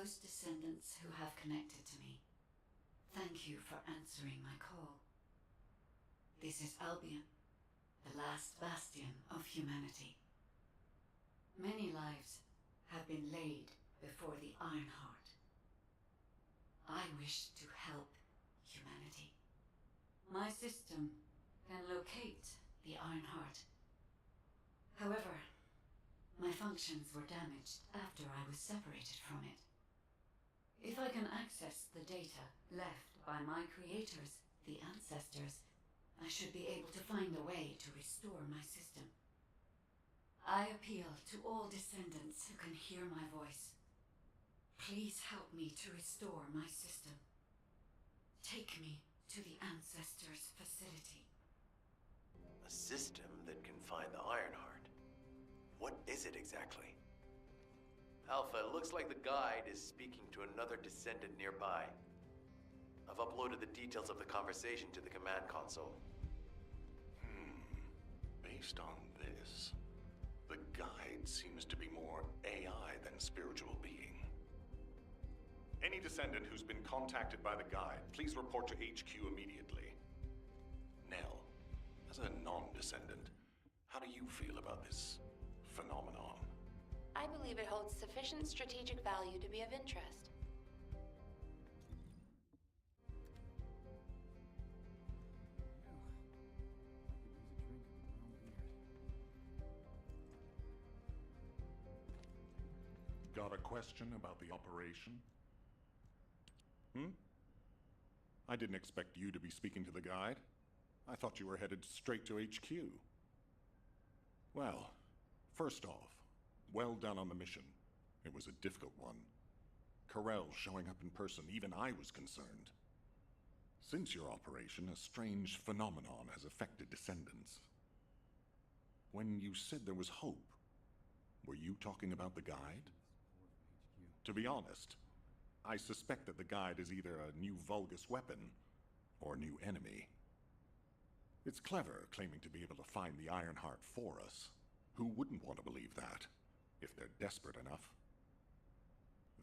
First Descendants who have connected to me. Thank you for answering my call. This is Albion, the last bastion of humanity. Many lives have been laid before the Ironheart. I wish to help humanity. My system can locate the Ironheart. However, my functions were damaged after I was separated from it. If I can access the data left by my creators, the ancestors, I should be able to find a way to restore my system. I appeal to all descendants who can hear my voice. Please help me to restore my system. Take me to the ancestors' facility. A system that can find the Ironheart. What is it exactly? Alpha, it looks like the guide is speaking to another descendant nearby. I've uploaded the details of the conversation to the command console. Based on this, the guide seems to be more AI than spiritual being. Any descendant who's been contacted by the guide, please report to HQ immediately. Nell, as a non-descendant, how do you feel about this phenomenon? I believe it holds sufficient strategic value to be of interest. Got a question about the operation? I didn't expect you to be speaking to the guide. I thought you were headed straight to HQ. Well, first off, well done on the mission. It was a difficult one. Corel showing up in person, even I was concerned. Since your operation, a strange phenomenon has affected descendants. When you said there was hope, were you talking about the guide? To be honest, I suspect that the guide is either a new Vulgus weapon or a new enemy. It's clever claiming to be able to find the Ironheart for us. Who wouldn't want to believe that, if they're desperate enough?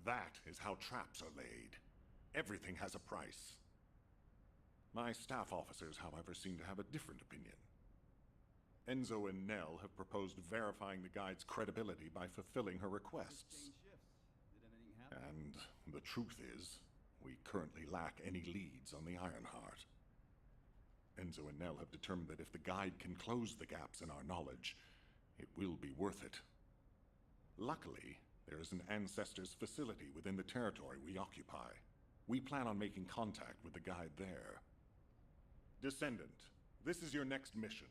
That is how traps are laid. Everything has a price. My staff officers, however, seem to have a different opinion. Enzo and Nell have proposed verifying the guide's credibility by fulfilling her requests. And the truth is, we currently lack any leads on the Ironheart. Enzo and Nell have determined that if the guide can close the gaps in our knowledge, it will be worth it. Luckily, there is an Ancestors facility within the territory we occupy. We plan on making contact with the guide there. Descendant, this is your next mission.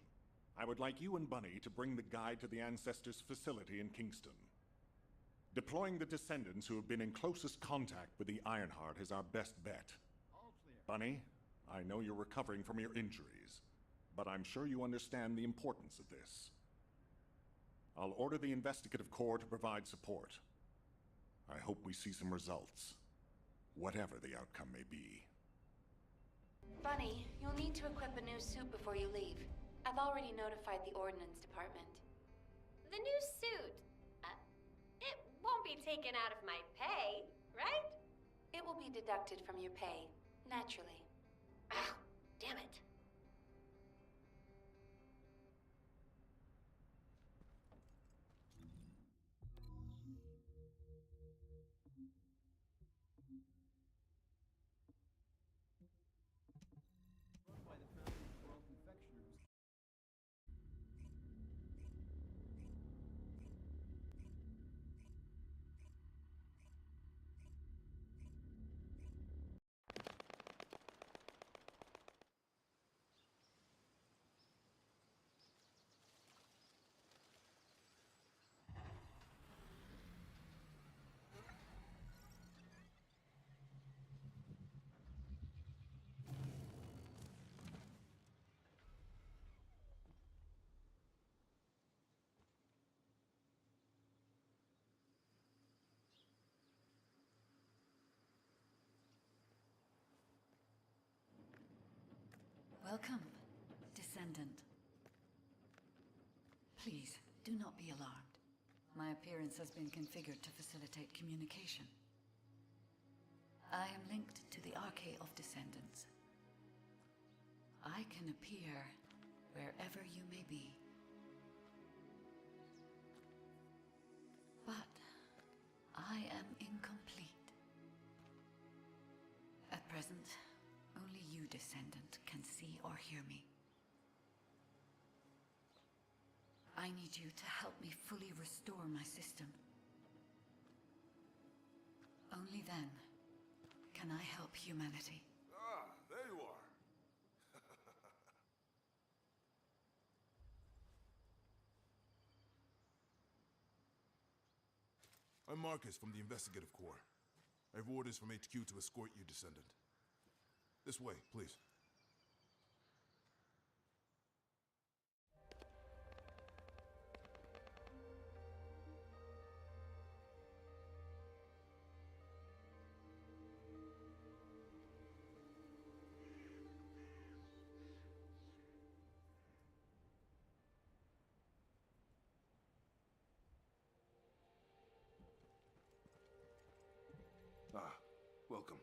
I would like you and Bunny to bring the guide to the Ancestors facility in Kingston. Deploying the descendants who have been in closest contact with the Ironheart is our best bet. Bunny, I know you're recovering from your injuries, but I'm sure you understand the importance of this. I'll order the Investigative Corps to provide support. I hope we see some results, whatever the outcome may be. Bunny, you'll need to equip a new suit before you leave. I've already notified the Ordnance Department. The new suit? It won't be taken out of my pay, right? It will be deducted from your pay, naturally. Ah, damn it. Welcome, Descendant. Please, do not be alarmed. My appearance has been configured to facilitate communication. I am linked to the Arcade of Descendants. I can appear wherever you may be. But I am incomplete. At present, only you, Descendant, can see or hear me. I need you to help me fully restore my system. Only then can I help humanity. Ah, there you are. I'm Marcus from the Investigative Corps. I have orders from HQ to escort you, Descendant. This way, please. Ah, welcome.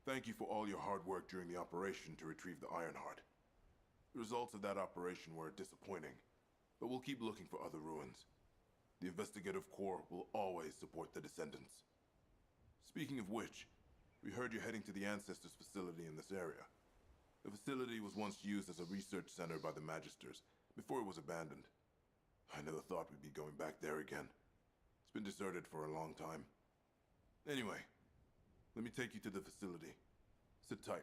Thank you for all your hard work during the operation to retrieve the Ironheart. The results of that operation were disappointing, but we'll keep looking for other ruins. The Investigative Corps will always support the Descendants. Speaking of which, we heard you're heading to the Ancestors facility in this area. The facility was once used as a research center by the Magisters, before it was abandoned. I never thought we'd be going back there again. It's been deserted for a long time. Anyway, let me take you to the facility. Sit tight.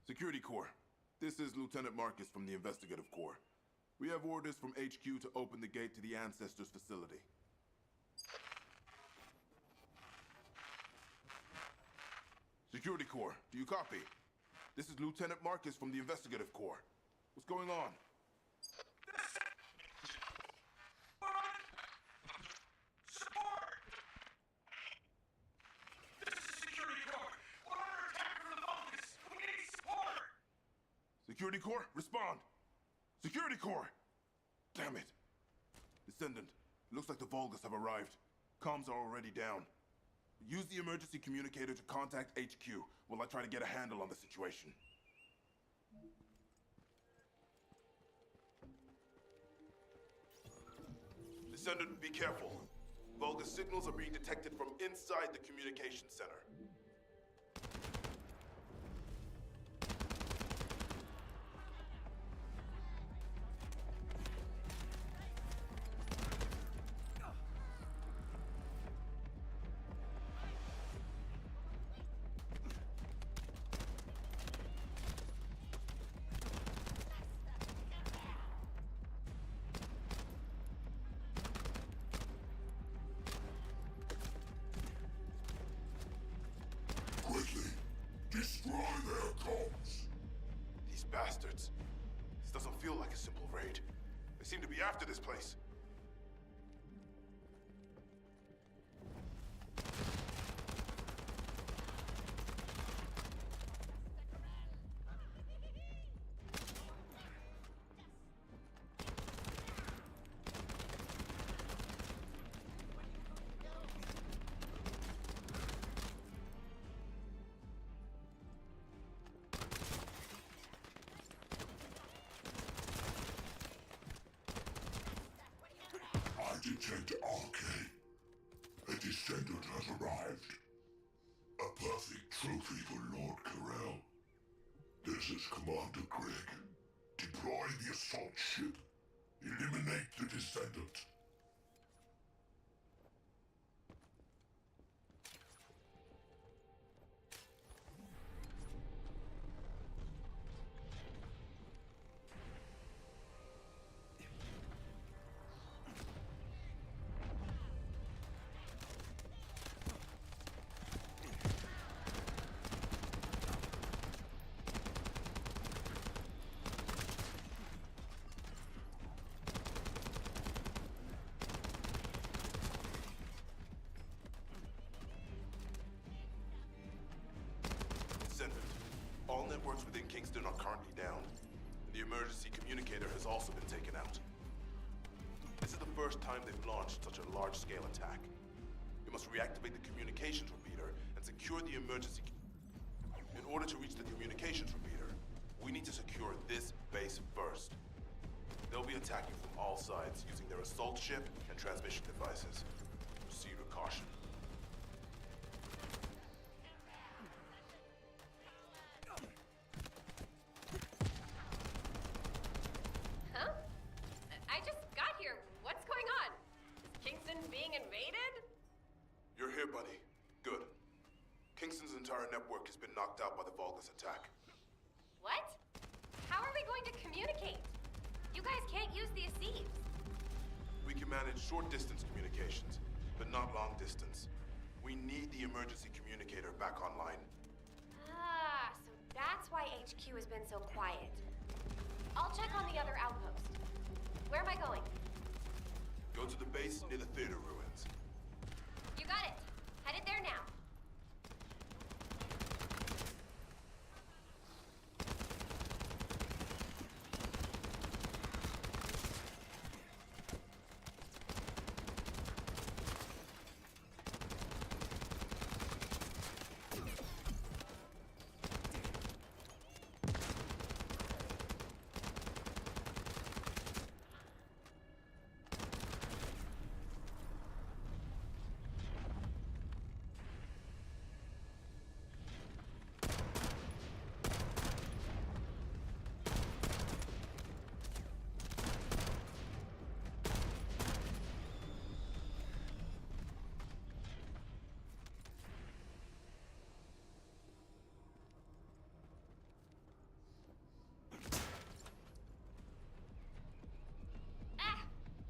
Security Corps, this is Lieutenant Marcus from the Investigative Corps. We have orders from HQ to open the gate to the Ancestors facility. Security Corps, do you copy? This is Lieutenant Marcus from the Investigative Corps. What's going on? Security Corps, respond! Security Corps! Damn it! Descendant, it looks like the Vulgus have arrived. Comms are already down. Use the emergency communicator to contact HQ while I try to get a handle on the situation. Descendant, be careful. Vulgus signals are being detected from inside the communication center. Destroy their comms! These bastards. This doesn't feel like a simple raid. They seem to be after this place. Detect Arcade. A Descendant has arrived. A perfect trophy for Lord Carell. This is Commander Greg. Deploy the assault ship. Eliminate the Descendant. networks within Kingston are currently down. The emergency communicator has also been taken out. This is the first time they've launched such a large-scale attack. We must reactivate the communications repeater and secure the emergency... In order to reach the communications repeater, we need to secure this base first. They'll be attacking from all sides using their assault ship and transmission devices. Proceed with caution. Huh? I just got here. What's going on? Is Kingston being invaded? You're here, buddy. Good. Kingston's entire network has been knocked out by the Vulgus attack. What? How are we going to communicate? You guys can't use the Asieves. We can manage short-distance communications, but not long-distance. We need the emergency communicator back online. Ah, so that's why HQ has been so quiet. I'll check on the other outpost. Where am I going? Go to the base near the theater ruins. You got it. Headed there now.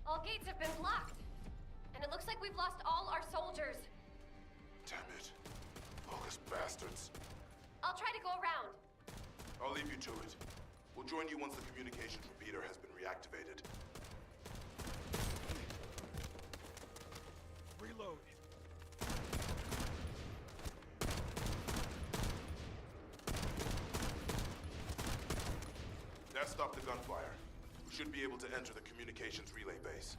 All gates have been blocked. And it looks like we've lost all our soldiers. Damn it. Vulgus bastards. I'll try to go around. I'll leave you to it. We'll join you once the communications repeater has been reactivated. Reload. That stopped the gunfire. We should be able to enter the communications relay base.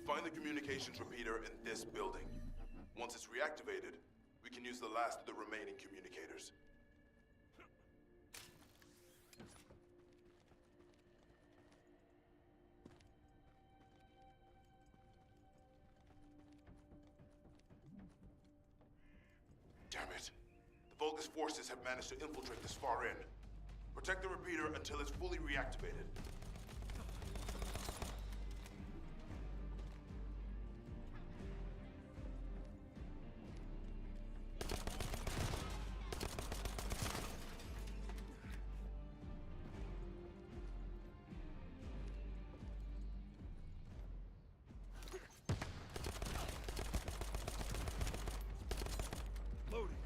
Find the communications repeater in this building. Once it's reactivated, we can use the last of the remaining communicators. Damn it. The Vulgus forces have managed to infiltrate this far in. Protect the repeater until it's fully reactivated. Loading.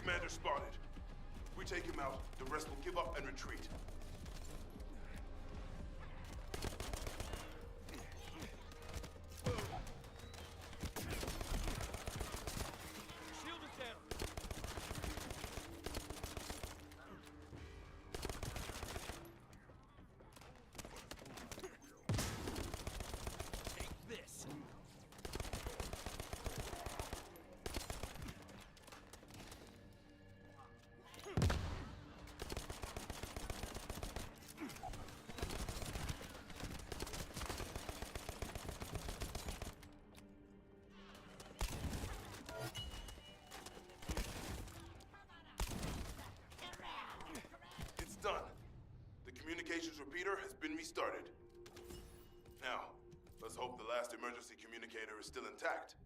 commander spotted. If we take him out, the rest will give up and retreat. Shield is down. Take this. It's done. The communications repeater has been restarted. Now, let's hope the last emergency communicator is still intact.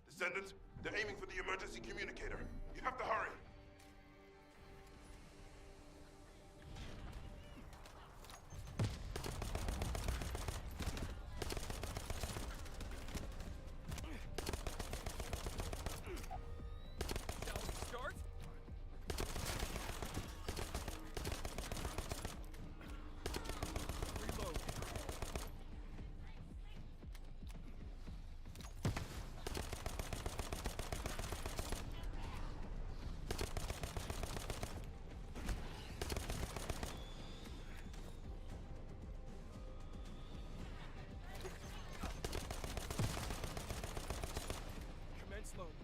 Descendant, they're aiming for the emergency communicator. You have to hurry. Shall we start? Reload. Commence loading.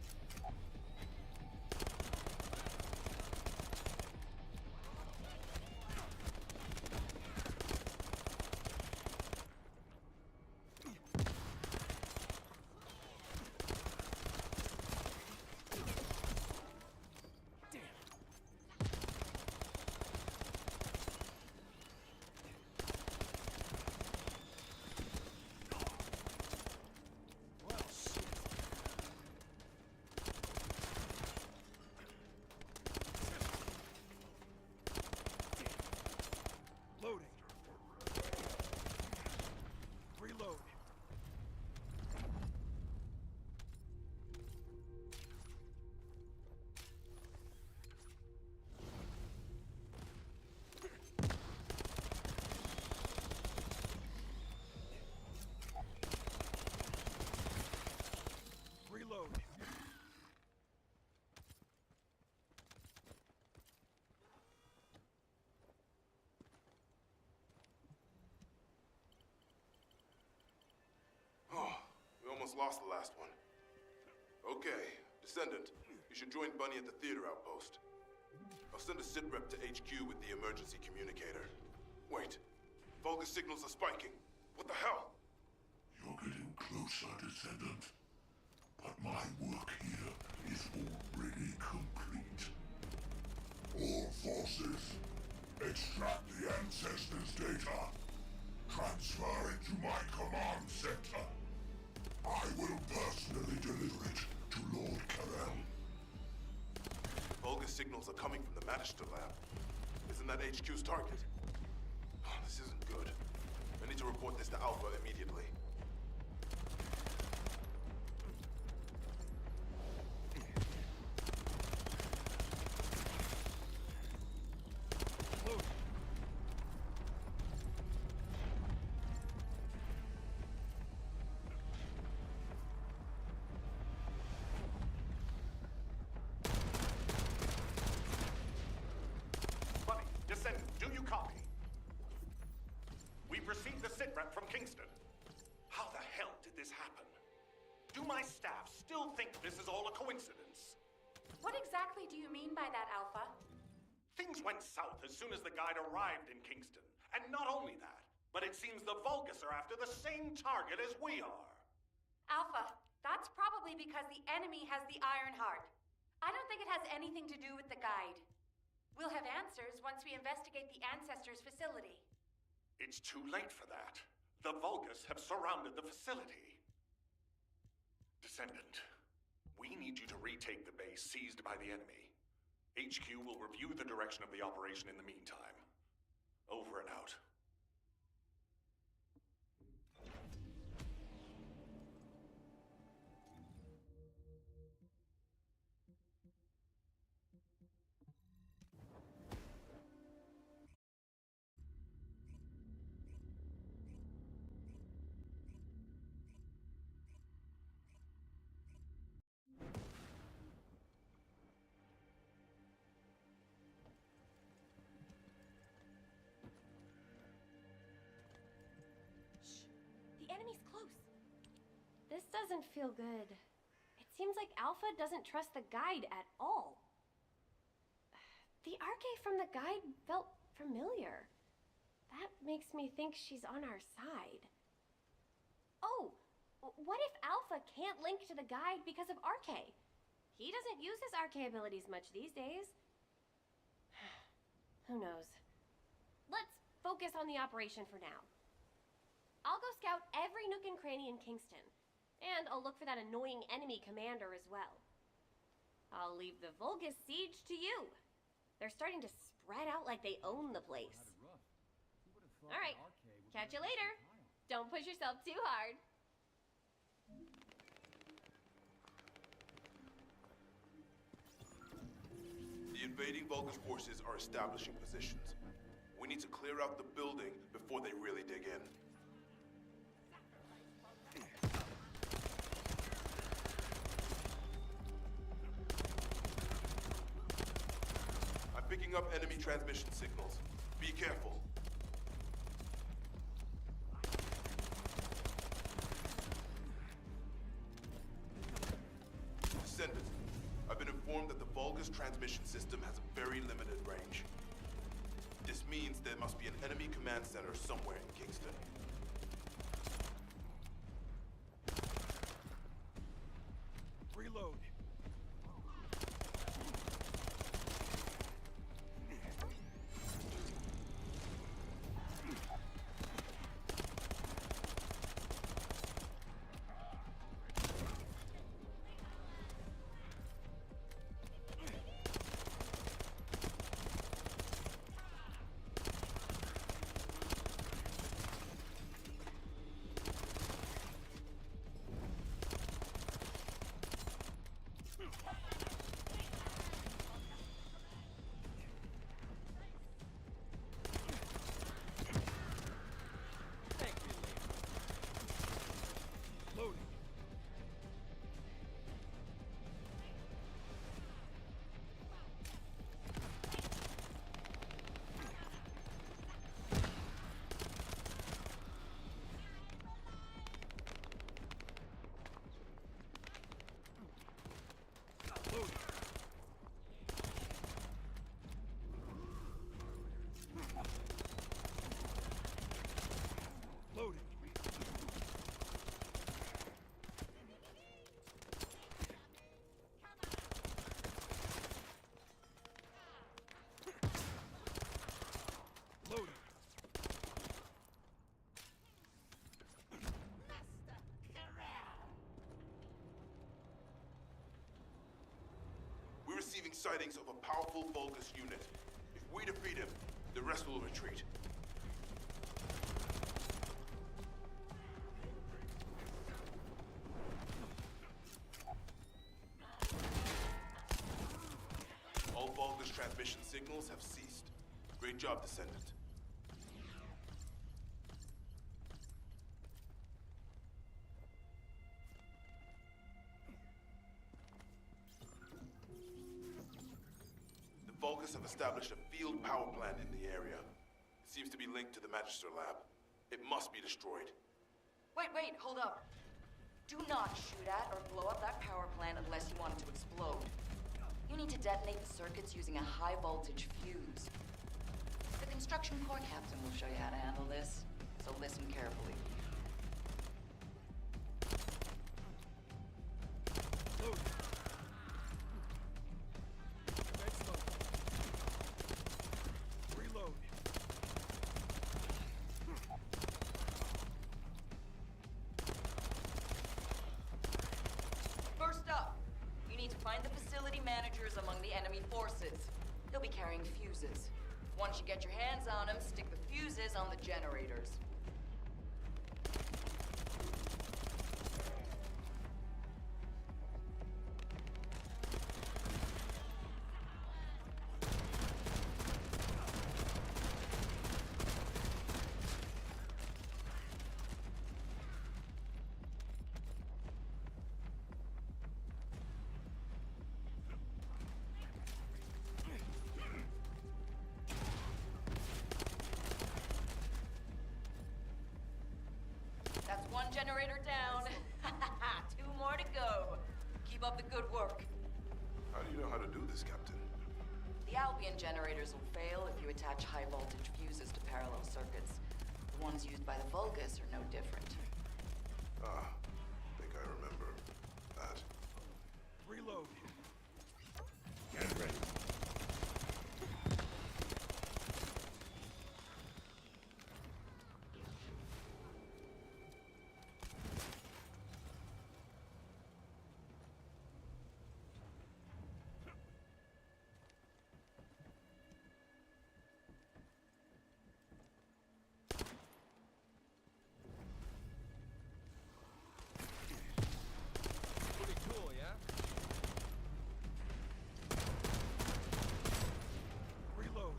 Well, shit. Loading. Reload. Reload. Oh, we almost lost the last one. Okay, Descendant, you should join Bunny at the theater outpost. I'll send a sit rep to HQ with the emergency communicator. Wait, Vulgus signals are spiking. What the hell? You're getting closer, Descendant. But my work here is already complete. All forces, extract the Ancestors' data. Transfer it to my command center. I will personally deliver it to Lord Carell. Vulgus signals are coming from the Magister lab. Isn't that HQ's target? Oh, this isn't good. I need to report this to Alpha immediately. Loading. Bunny, Descendant, do you copy? We've received the sitrep from Kingston. How the hell did this happen? Do my staff still think this is all a coincidence? What exactly do you mean by that, Alpha? Things went south as soon as the guide arrived in Kingston. And not only that, but it seems the Vulgus are after the same target as we are. Alpha, that's probably because the enemy has the Iron Heart. I don't think it has anything to do with the guide. We'll have answers once we investigate the Ancestors' facility. It's too late for that. The Vulgus have surrounded the facility. Descendant, we need you to retake the base seized by the enemy. HQ will review the direction of the operation in the meantime. Over and out. The enemy's close. This doesn't feel good. It seems like Alpha doesn't trust the guide at all. The arcade from the guide felt familiar. That makes me think she's on our side. Oh, what if Alpha can't link to the guide because of RK? He doesn't use his RK abilities much these days. Who knows? Let's focus on the operation for now. I'll go scout every nook and cranny in Kingston, and I'll look for that annoying enemy commander as well. I'll leave the Vulgus siege to you. They're starting to spread out like they own the place. All right, catch you later. Don't push yourself too hard. The invading Vulgus forces are establishing positions. We need to clear out the building before they really dig in. I'm picking up enemy transmission signals. Be careful. Descendant, I've been informed that the Vulgus transmission system has a very limited range. This means there must be an enemy command center somewhere in Kingston. Reload. Loading. Loading. Loading. Loading. We're receiving sightings of a powerful Vulgus unit. If we defeat him, the rest will retreat. All Vulgus transmission signals have ceased. Great job, Descendant. The Vulgus have established a field power plant in the area. It seems to be linked to the Magister lab. It must be destroyed. Wait, hold up. Do not shoot at or blow up that power plant unless you want it to explode. You need to detonate the circuits using a high-voltage fuse. The construction corps captain will show you how to handle this, so listen carefully. Load. Commence load. Reload. First up, you need to find the facility managers among the enemy forces. They'll be carrying fuses. Once you get your hands on them, stick the fuses on the generators. That's one generator down. 2 more to go. Keep up the good work. How do you know how to do this, Captain? The Albion generators will fail if you attach high-voltage fuses to parallel circuits. The ones used by the Vulgus are no different. Ah, I think I remember that. Reload. Get ready. Pretty cool, yeah? Reload.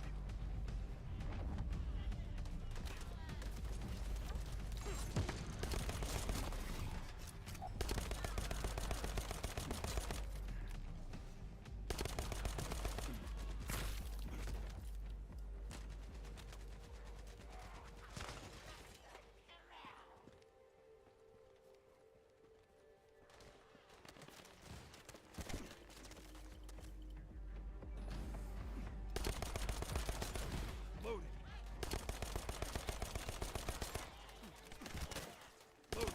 Loading. Loading.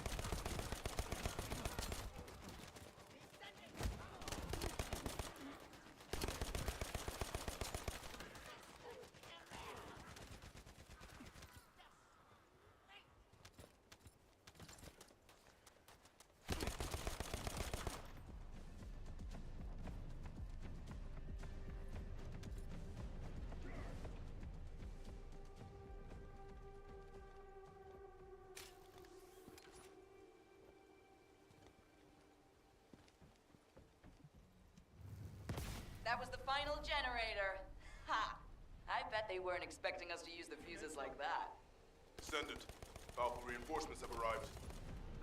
That was the final generator. Ha! I bet they weren't expecting us to use the fuses like that. Descendant, Alpha reinforcements have arrived.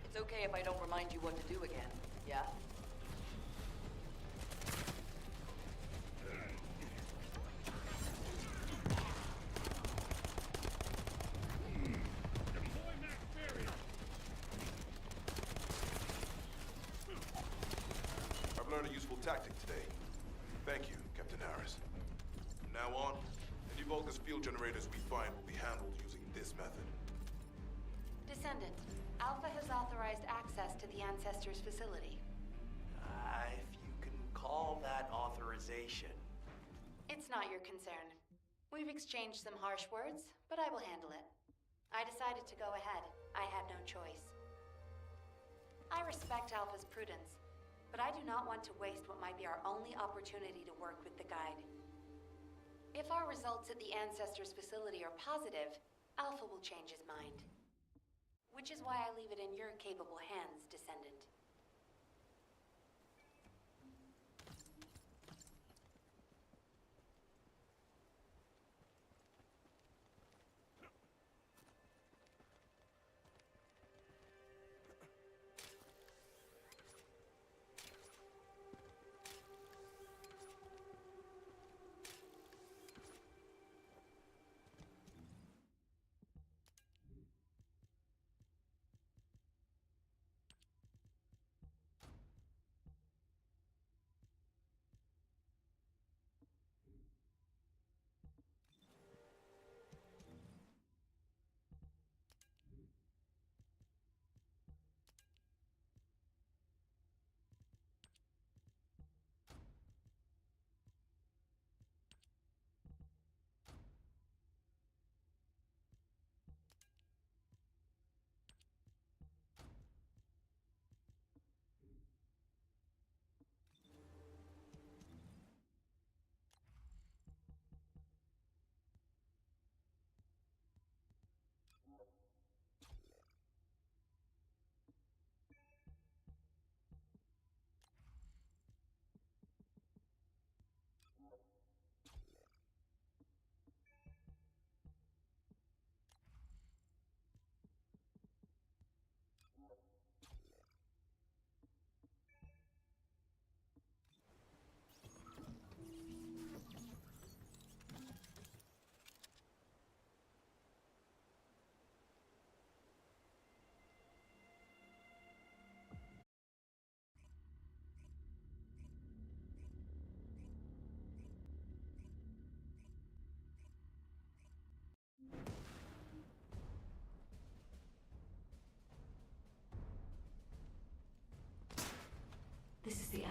It's okay if I don't remind you what to do again, yeah? I've learned a useful tactic today. Thank you, Captain Harris. From now on, any Vulgus field generators we find will be handled using this method. Descendant, Alpha has authorized access to the Ancestors' facility. If you can call that authorization. It's not your concern. We've exchanged some harsh words, but I will handle it. I decided to go ahead. I had no choice. I respect Alpha's prudence, but I do not want to waste what might be our only opportunity to work with the Guide. If our results at the Ancestors' facility are positive, Alpha will change his mind. Which is why I leave it in your capable hands, Descendant.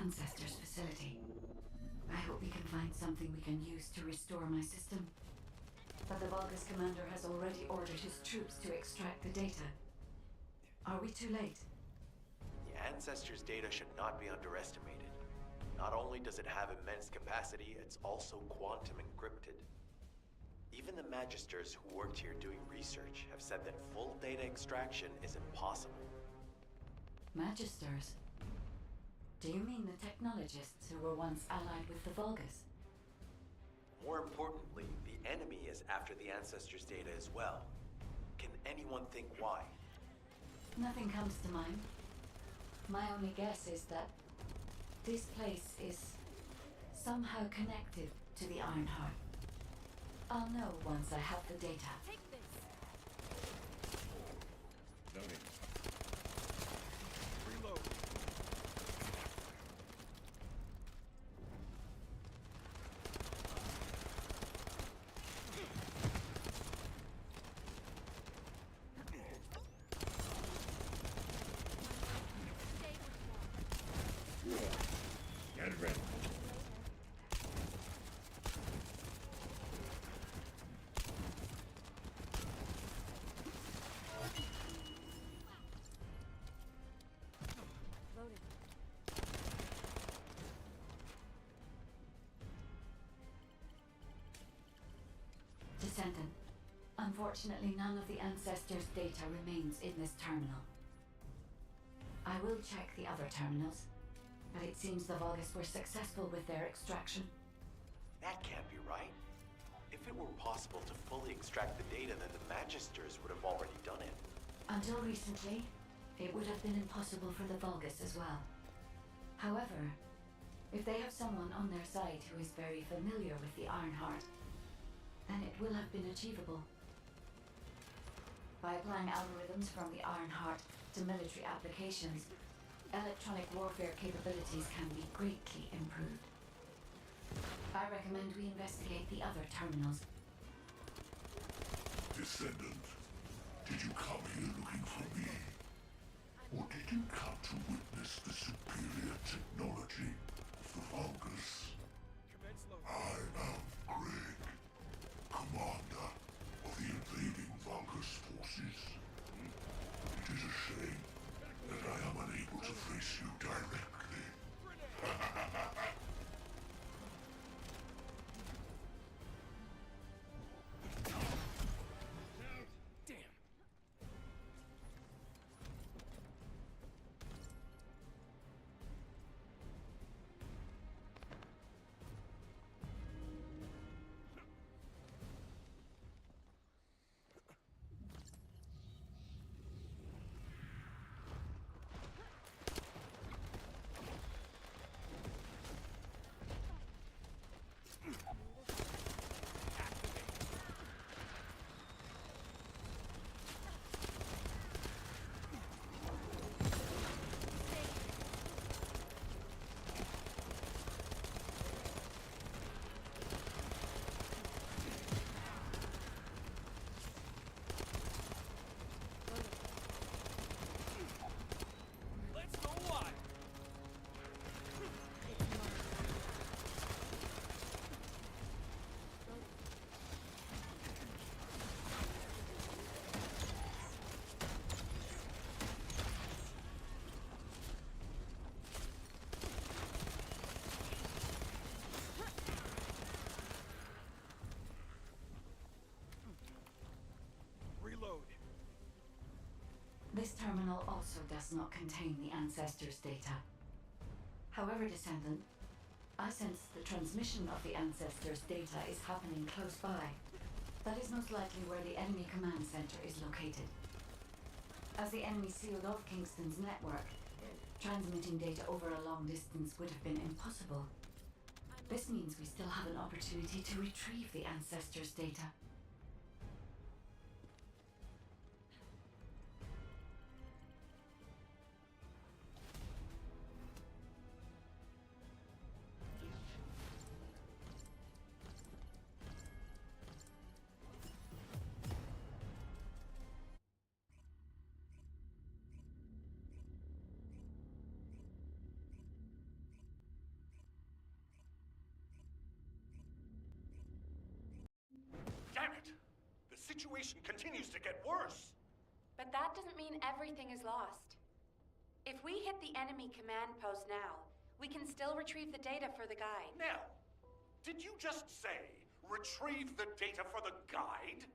Ancestors' facility. I hope we can find something we can use to restore my system. But the Vulgus commander has already ordered his troops to extract the data. Are we too late? The Ancestors' data should not be underestimated. Not only does it have immense capacity, it's also quantum encrypted. Even the Magisters who worked here doing research have said that full data extraction is impossible. Magisters? Do you mean the technologists who were once allied with the Vulgus? More importantly, the enemy is after the Ancestors' data as well. Can anyone think why? Nothing comes to mind. My only guess is that this place is somehow connected to the Ironheart. I'll know once I have the data. Take this. No need. Reload. Get ready. Loaded. Descendant. Unfortunately, none of the Ancestors' data remains in this terminal. I will check the other terminals, but it seems the Vulgus were successful with their extraction. That can't be right. If it were possible to fully extract the data, then the Magisters would have already done it. Until recently, it would have been impossible for the Vulgus as well. However, if they have someone on their side who is very familiar with the Ironheart, then it will have been achievable. By applying algorithms from the Ironheart to military applications, electronic warfare capabilities can be greatly improved. I recommend we investigate the other terminals. Descendant, did you come here looking for me? Or did you come to witness the superior technology of the Vulgus? Commence loading. I am Greg, commander of the invading Vulgus forces. It is a shame that I am unable to face you directly. Damn. Let's go wide. Reload. This terminal also does not contain the Ancestors' data. However, Descendant, I sense the transmission of the Ancestors' data is happening close by. That is most likely where the enemy command center is located. As the enemy sealed off Kingston's network, transmitting data over a long distance would have been impossible. This means we still have an opportunity to retrieve the Ancestors' data. situation continues to get worse. But that doesn't mean everything is lost. If we hit the enemy command post now, we can still retrieve the data for the guide. Now, did you just say retrieve the data for the guide?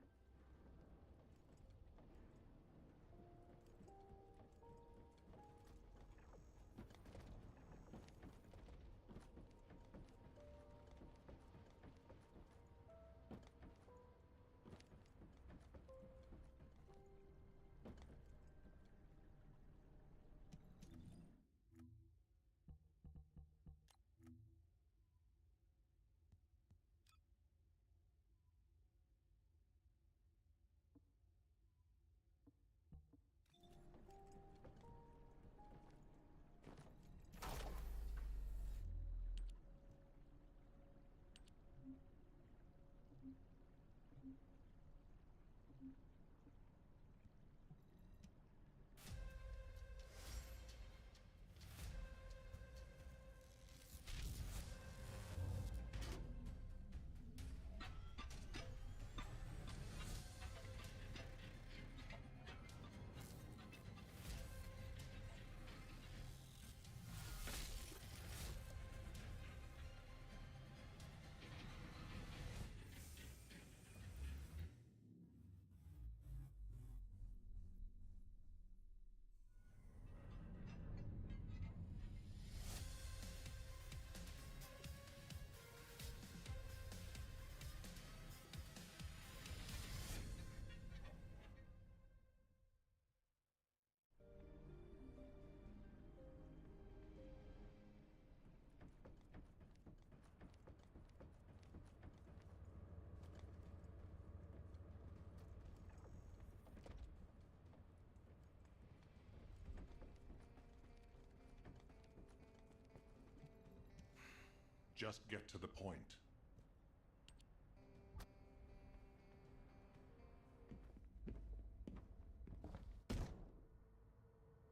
Just get to the point.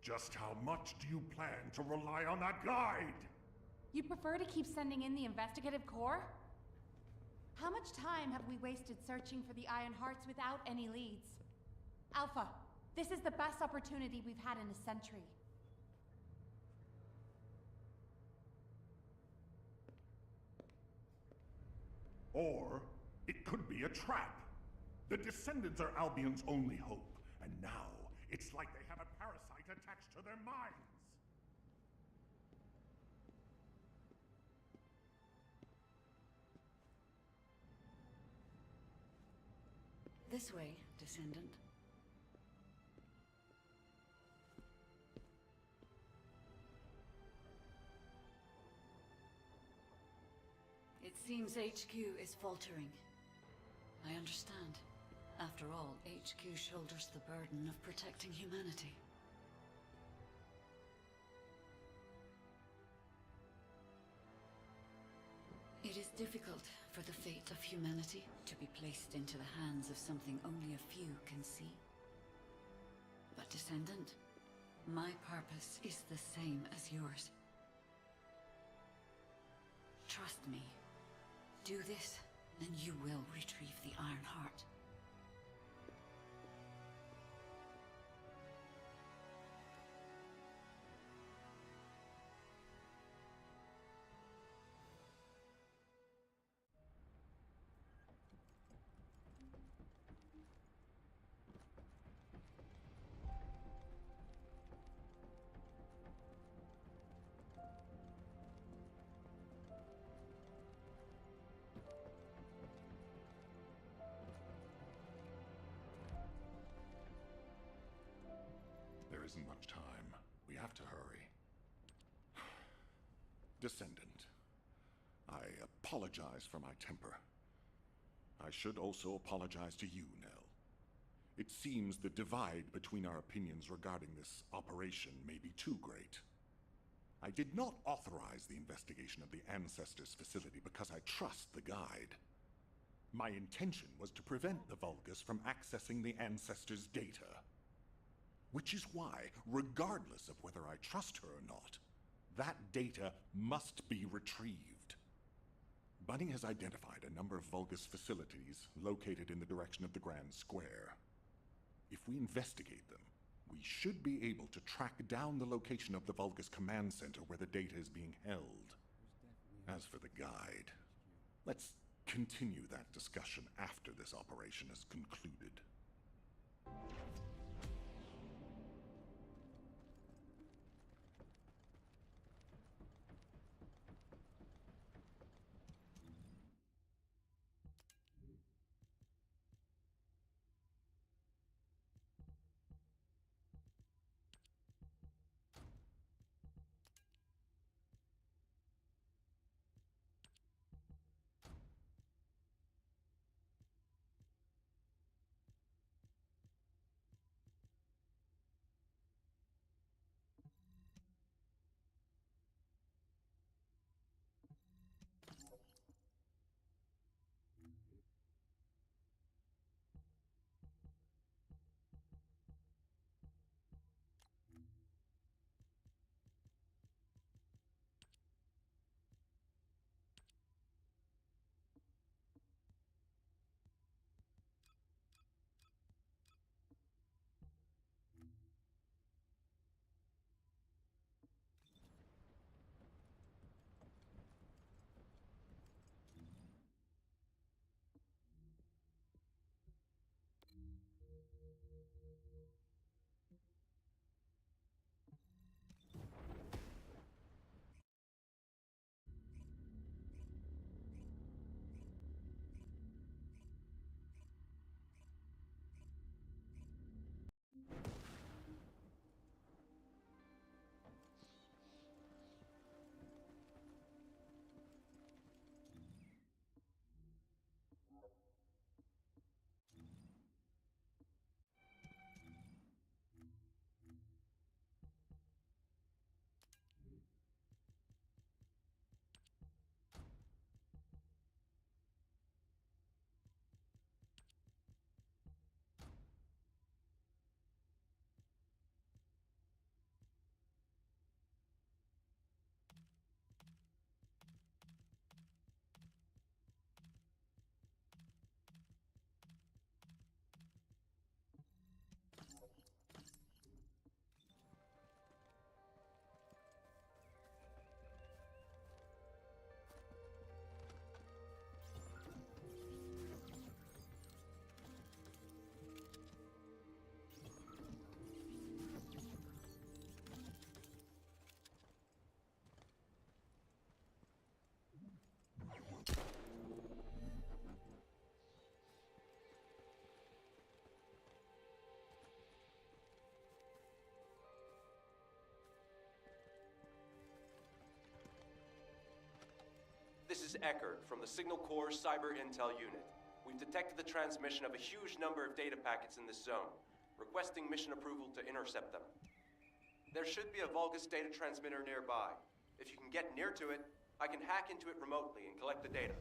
Just how much do you plan to rely on that guide? You prefer to keep sending in the investigative corps? How much time have we wasted searching for the Iron Hearts without any leads? Alpha, this is the best opportunity we've had in a century. Or it could be a trap. The Descendants are Albion's only hope, and now it's like they have a parasite attached to their minds. This way, Descendant. It seems HQ is faltering. I understand. After all, HQ shoulders the burden of protecting humanity. It is difficult for the fate of humanity to be placed into the hands of something only a few can see. But Descendant, my purpose is the same as yours. Trust me. Do this, and you will retrieve the Iron Heart. There isn't much time. We have to hurry. Descendant, I apologize for my temper. I should also apologize to you, Nell. It seems the divide between our opinions regarding this operation may be too great. I did not authorize the investigation of the Ancestors' facility because I trust the guide. My intention was to prevent the Vulgus from accessing the Ancestors' data. Which is why, regardless of whether I trust her or not, that data must be retrieved. Bunny has identified a number of Vulgus facilities located in the direction of the Grand Square. If we investigate them, we should be able to track down the location of the Vulgus Command Center where the data is being held. As for the guide, let's continue that discussion after this operation is concluded. This is Eckert from the Signal Corps Cyber Intel Unit. We've detected the transmission of a huge number of data packets in this zone, requesting mission approval to intercept them. There should be a Vulgus data transmitter nearby. If you can get near to it, I can hack into it remotely and collect the data.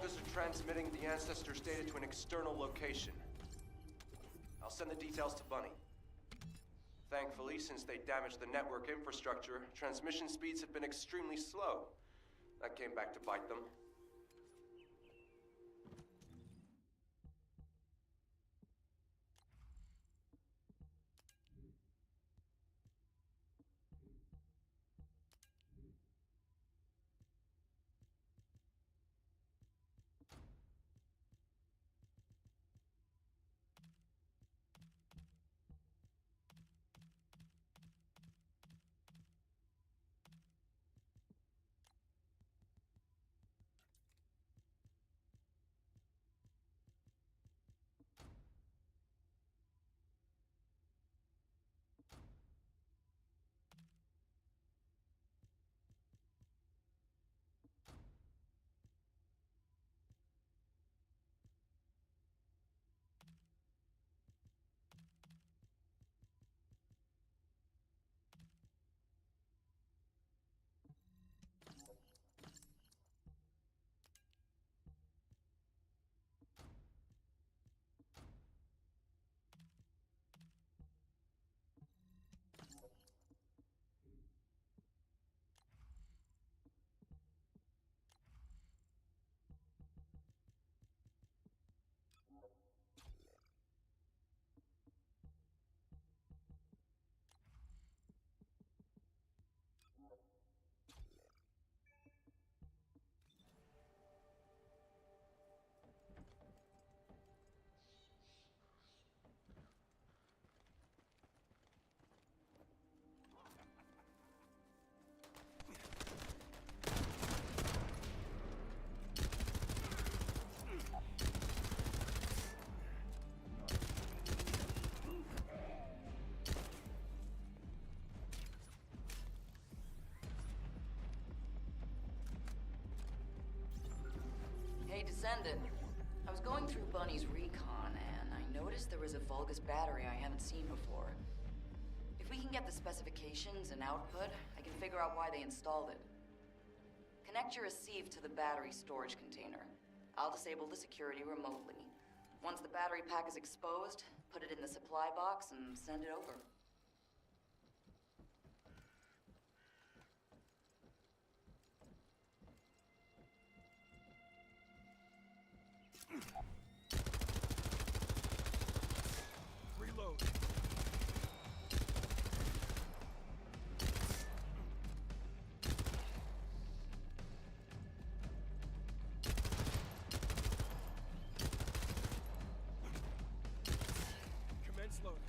Servers are transmitting the ancestors' data to an external location. I'll send the details to Bunny. Thankfully, since they damaged the network infrastructure, transmission speeds have been extremely slow. That came back to bite them. Hey, Descendant. I was going through Bunny's recon, and I noticed there was a Vulgus battery I haven't seen before. If we can get the specifications and output, I can figure out why they installed it. Connect your receive to the battery storage container. I'll disable the security remotely. Once the battery pack is exposed, put it in the supply box and send it over. Reload. Commence loading.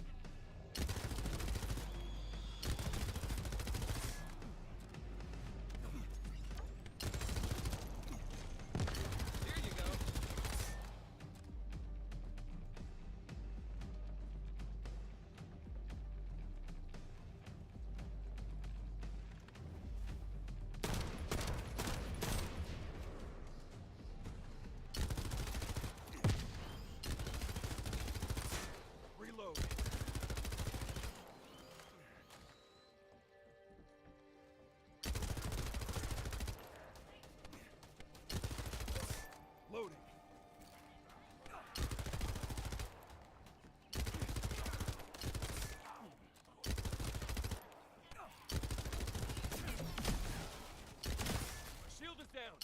Here you go. Reload. Loading. Shield is down.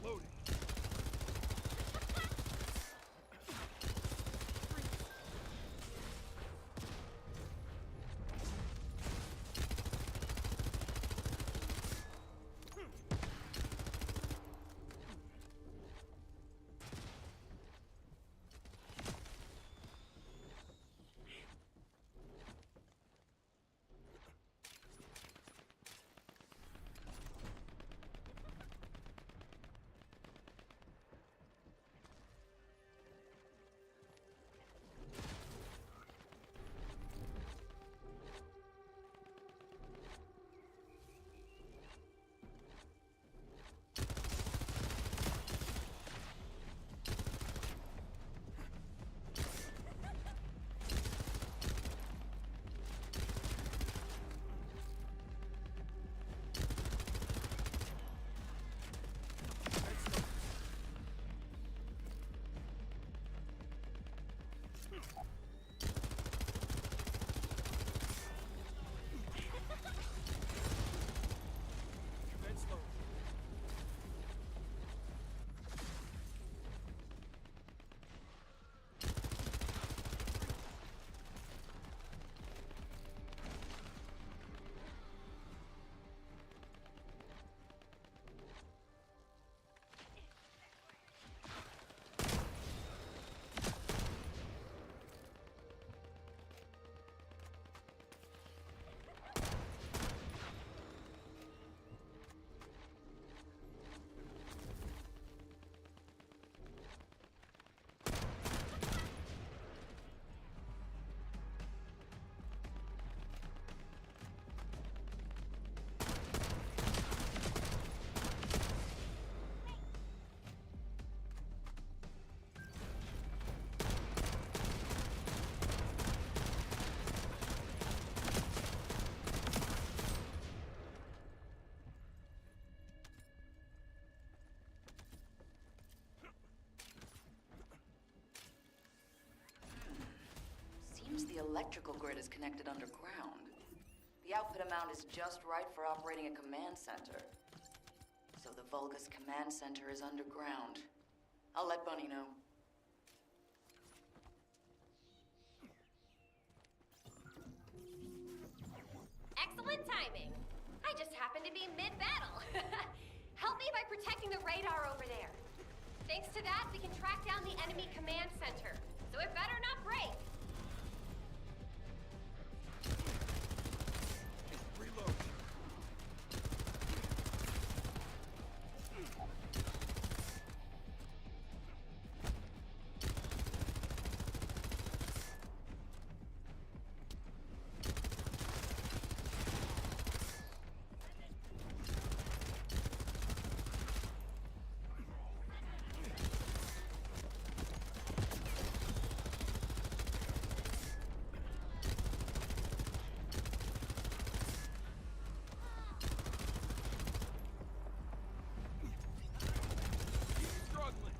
Loading. electrical grid is connected underground. The output amount is just right for operating a command center. So the Vulgus command center is underground. I'll let Bunny know. Excellent timing. I just happened to be mid-battle. Help me by protecting the radar over there. Thanks to that, we can track down the enemy command center. So it better not break. Reload. Struggling.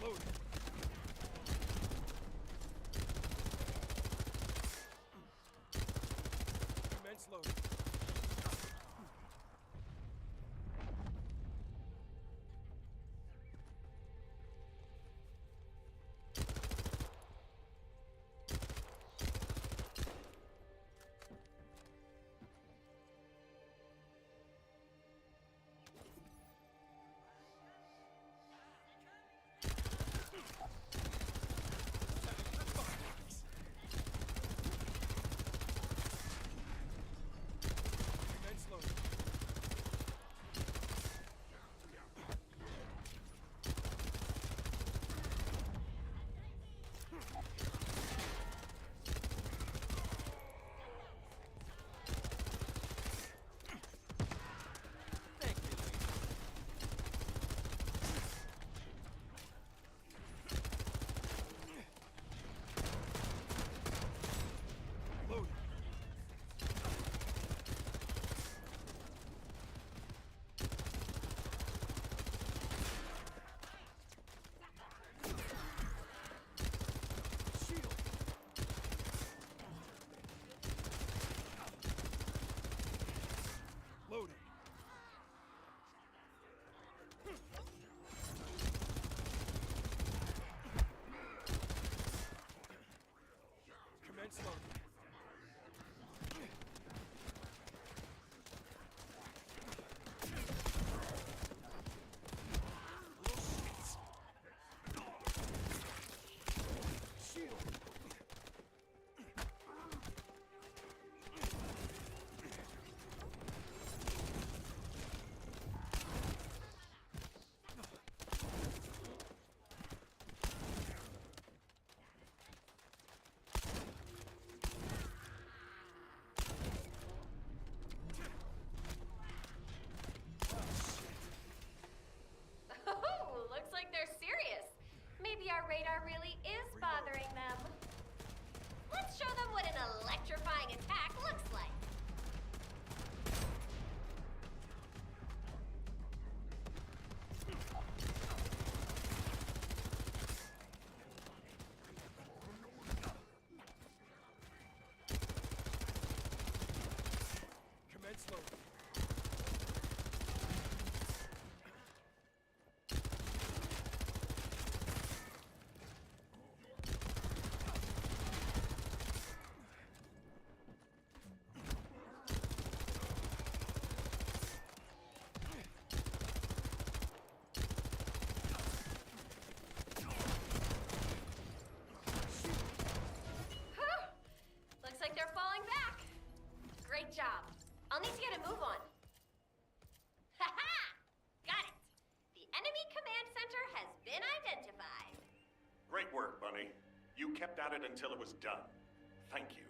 Loading. Commence loading. Commence loading. Thank you, lady. Loading. Shield. Loading. Commence loading. Shield. I'll need to get a move on. Haha! Got it! The enemy command center has been identified. Great work, Bunny. You kept at it until it was done. Thank you.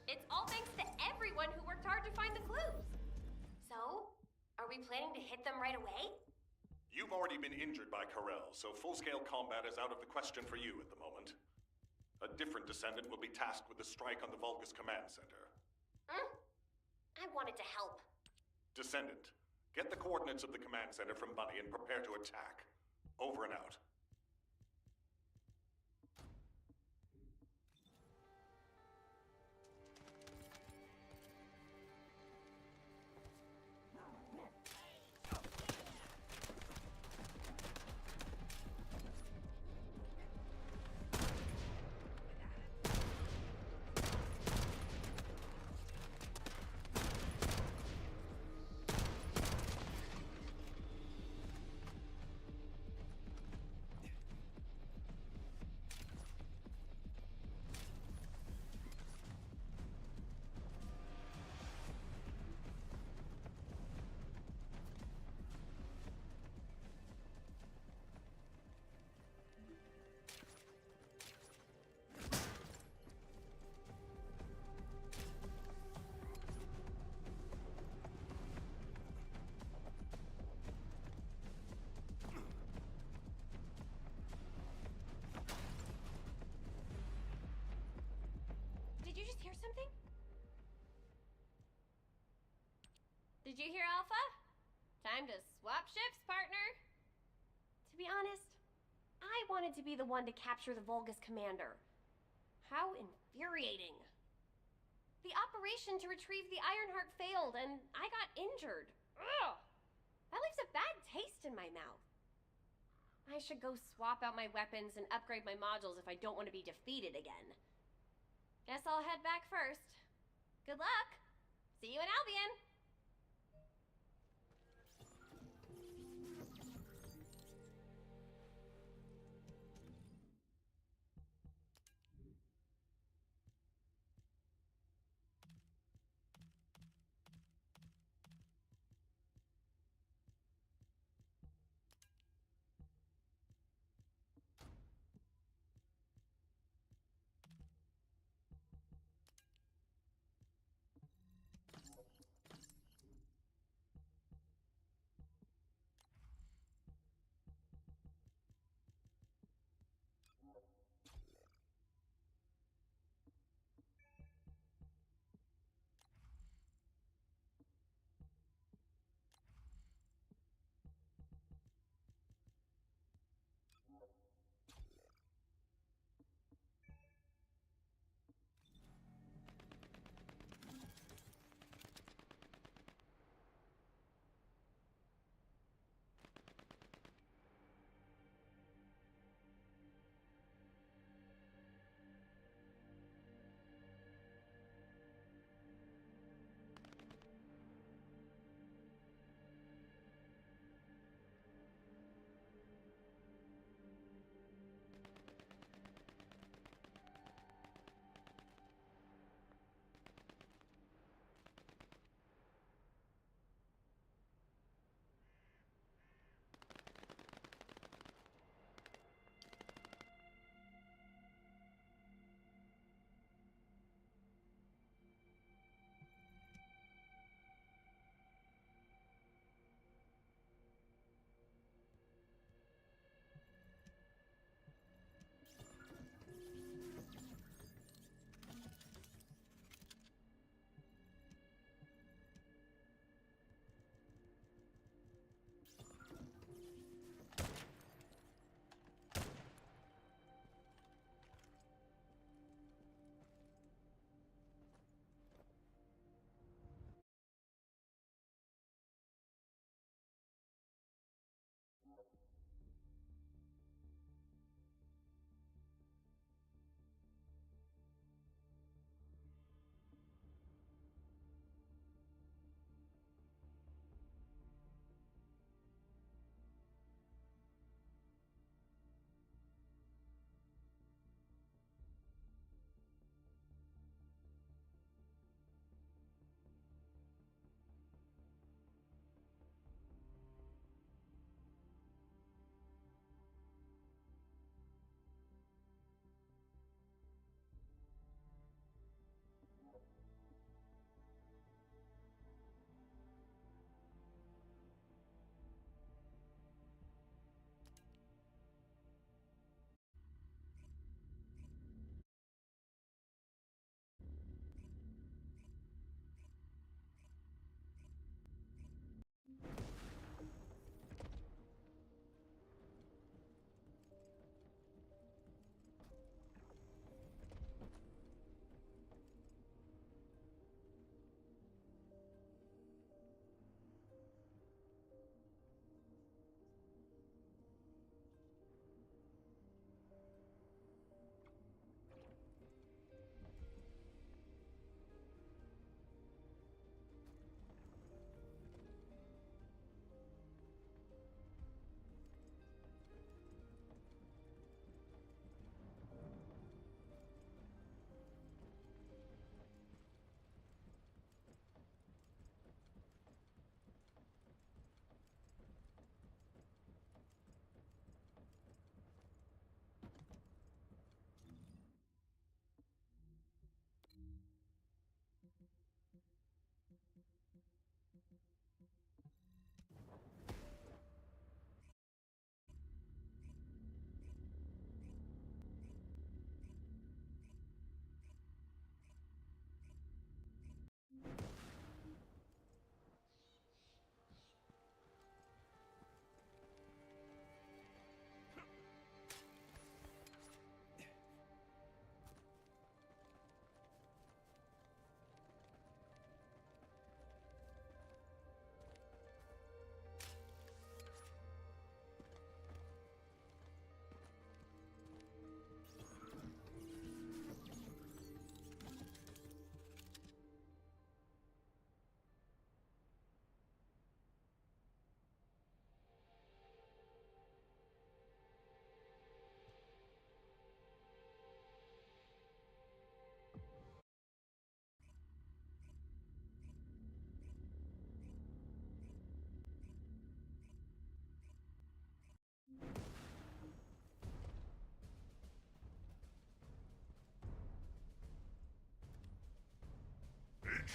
It's all thanks to everyone who worked hard to find the clues. So, are we planning to hit them right away? You've already been injured by Corel, so full-scale combat is out of the question for you at the moment. A different Descendant will be tasked with a strike on the Vulgus Command Center. I wanted to help. Descendant, get the coordinates of the command center from Bunny and prepare to attack. Over and out. Did you just hear something? Did you hear Alpha? Time to swap shifts, partner. To be honest, I wanted to be the one to capture the Vulgus commander. How infuriating. The operation to retrieve the Ironheart failed, and I got injured. Ugh! That leaves a bad taste in my mouth. I should go swap out my weapons and upgrade my modules if I don't want to be defeated again. Guess I'll head back first. Good luck! See you in Albion!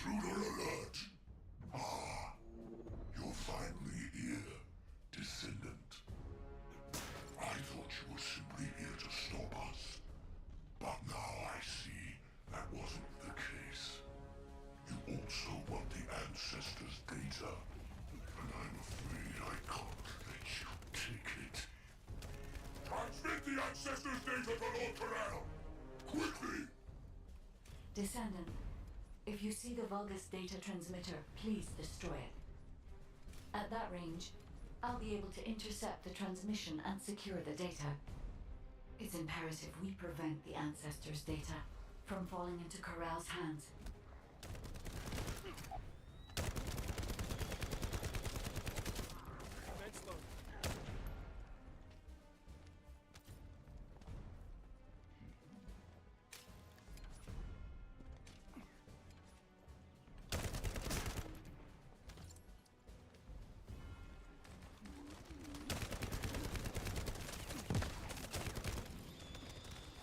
Intruder alert! Ah, you're finally here, Descendant. I thought you were simply here to stop us. But now I see that wasn't the case. You also want the Ancestors' data. And I'm afraid I can't let you take it. Transmit the Ancestors' data to Lord Corral! Quickly! Descendant, if you see the Vulgus data transmitter, please destroy it. At that range, I'll be able to intercept the transmission and secure the data. It's imperative we prevent the Ancestors' data from falling into Corral's hands. Commence loading.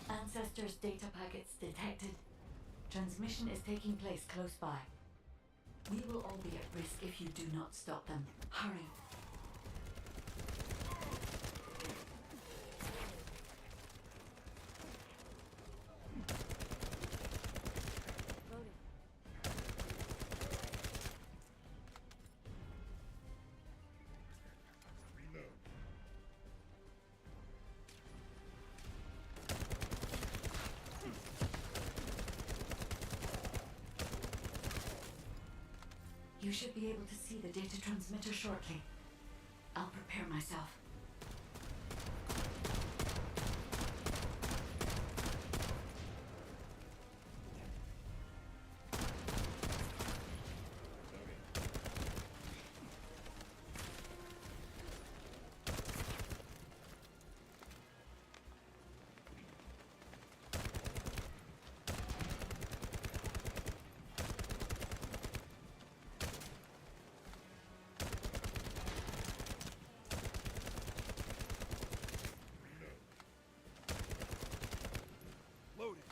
Ancestors' data packets detected. Transmission is taking place close by. We will all be at risk if you do not stop them. Hurry. You should be able to see the data transmitter shortly. I'll prepare myself. Loading.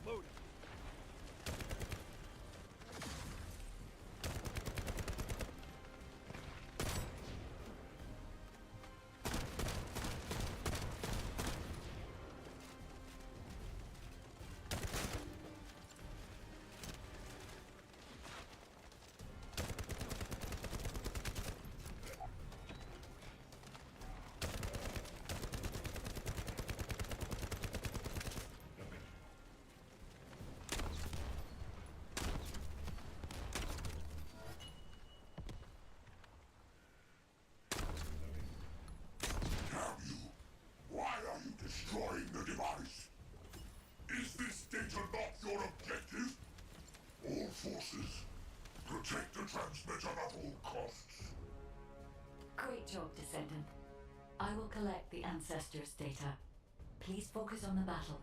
Loading. Damn you! Why are you destroying the device? Is this data not your objective? All forces, protect the transmitter at all costs. Great job, Descendant. I will collect the Ancestors' data. Please focus on the battle.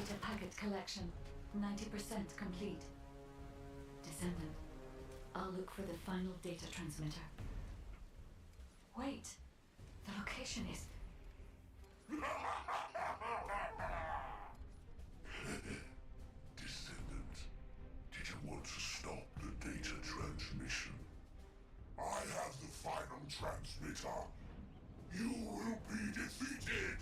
Data packet collection, 90% complete. Descendant, I'll look for the final data transmitter. Wait, the location is... Descendant, did you want to stop the data transmission? I have the final transmitter. You will be defeated!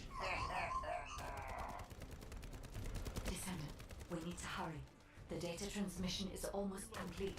Descendant, we need to hurry. The data transmission is almost complete.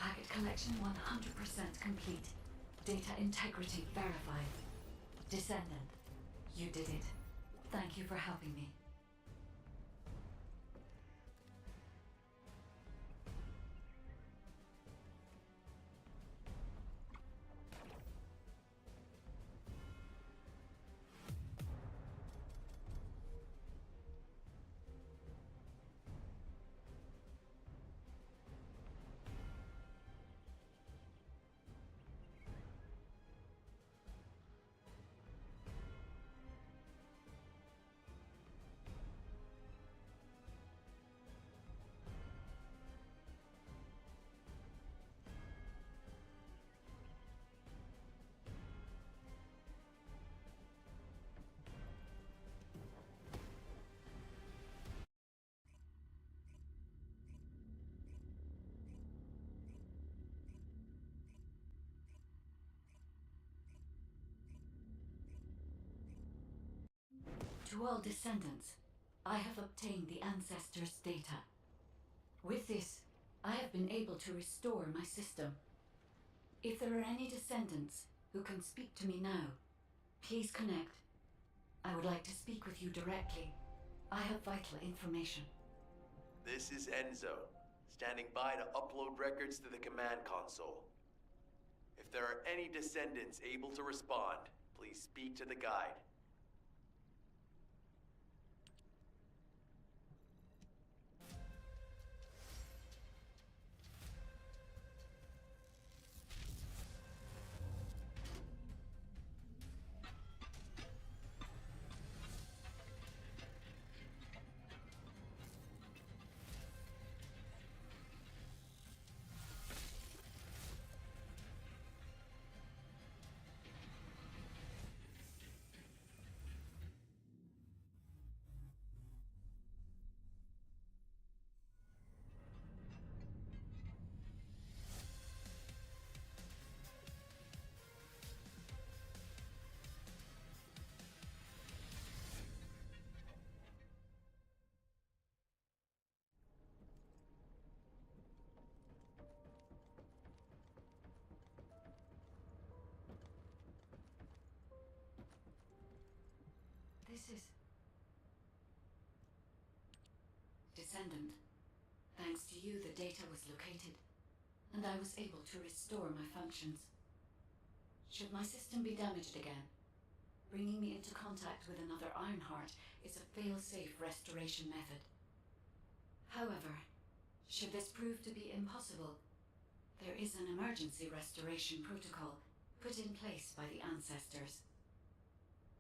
Packet collection 100% complete. Data integrity verified. Descendant, you did it. Thank you for helping me. To all descendants, I have obtained the ancestors' data. With this, I have been able to restore my system. If there are any descendants who can speak to me now, please connect. I would like to speak with you directly. I have vital information. This is Enzo, standing by to upload records to the command console. If there are any descendants able to respond, please speak to the guide. This is... Descendant. Thanks to you, the data was located, and I was able to restore my functions. Should my system be damaged again, bringing me into contact with another Ironheart is a fail-safe restoration method. However, should this prove to be impossible, there is an emergency restoration protocol put in place by the ancestors.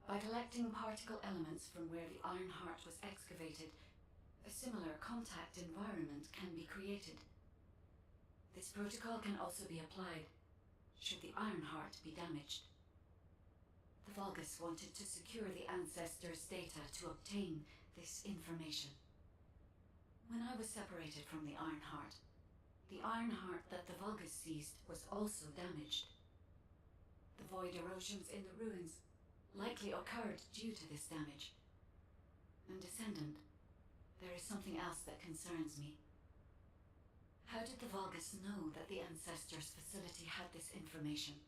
By collecting particle elements from where the Ironheart was excavated, a similar contact environment can be created. This protocol can also be applied should the Ironheart be damaged. The Vulgus wanted to secure the ancestors' data to obtain this information. When I was separated from the Ironheart that the Vulgus seized was also damaged. The void erosions in the ruins likely occurred due to this damage. And Descendant, there is something else that concerns me. How did the Vulgus know that the Ancestors' facility had this information?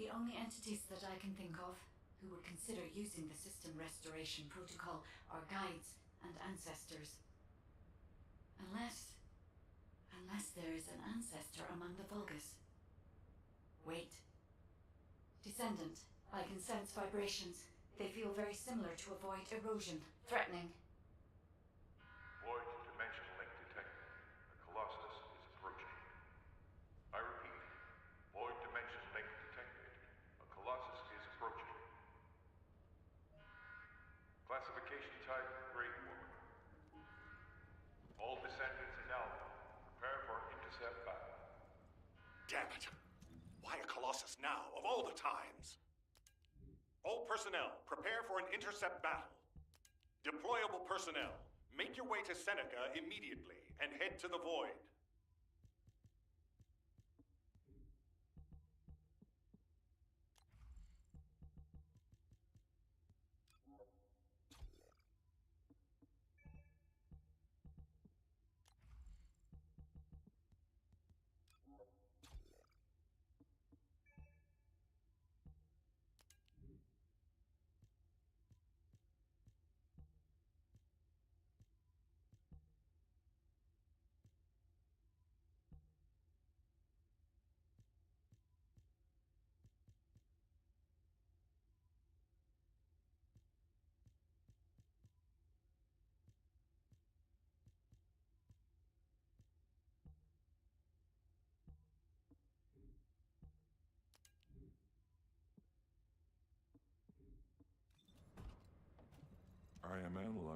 The only entities that I can think of who would consider using the system restoration protocol are guides and ancestors. Unless there is an ancestor among the Vulgus. Wait. Descendant, I can sense vibrations. They feel very similar to a void erosion. Threatening. Void dimension link detected. The Colossus is approaching. I repeat, void dimension link detected. A Colossus is approaching. Classification type, Great Woman. All descendants in Alpha, prepare for intercept battle. Damn it! Why a Colossus now, of all the times? All personnel, prepare for an intercept battle. Deployable personnel, make your way to Seneca immediately and head to the Void.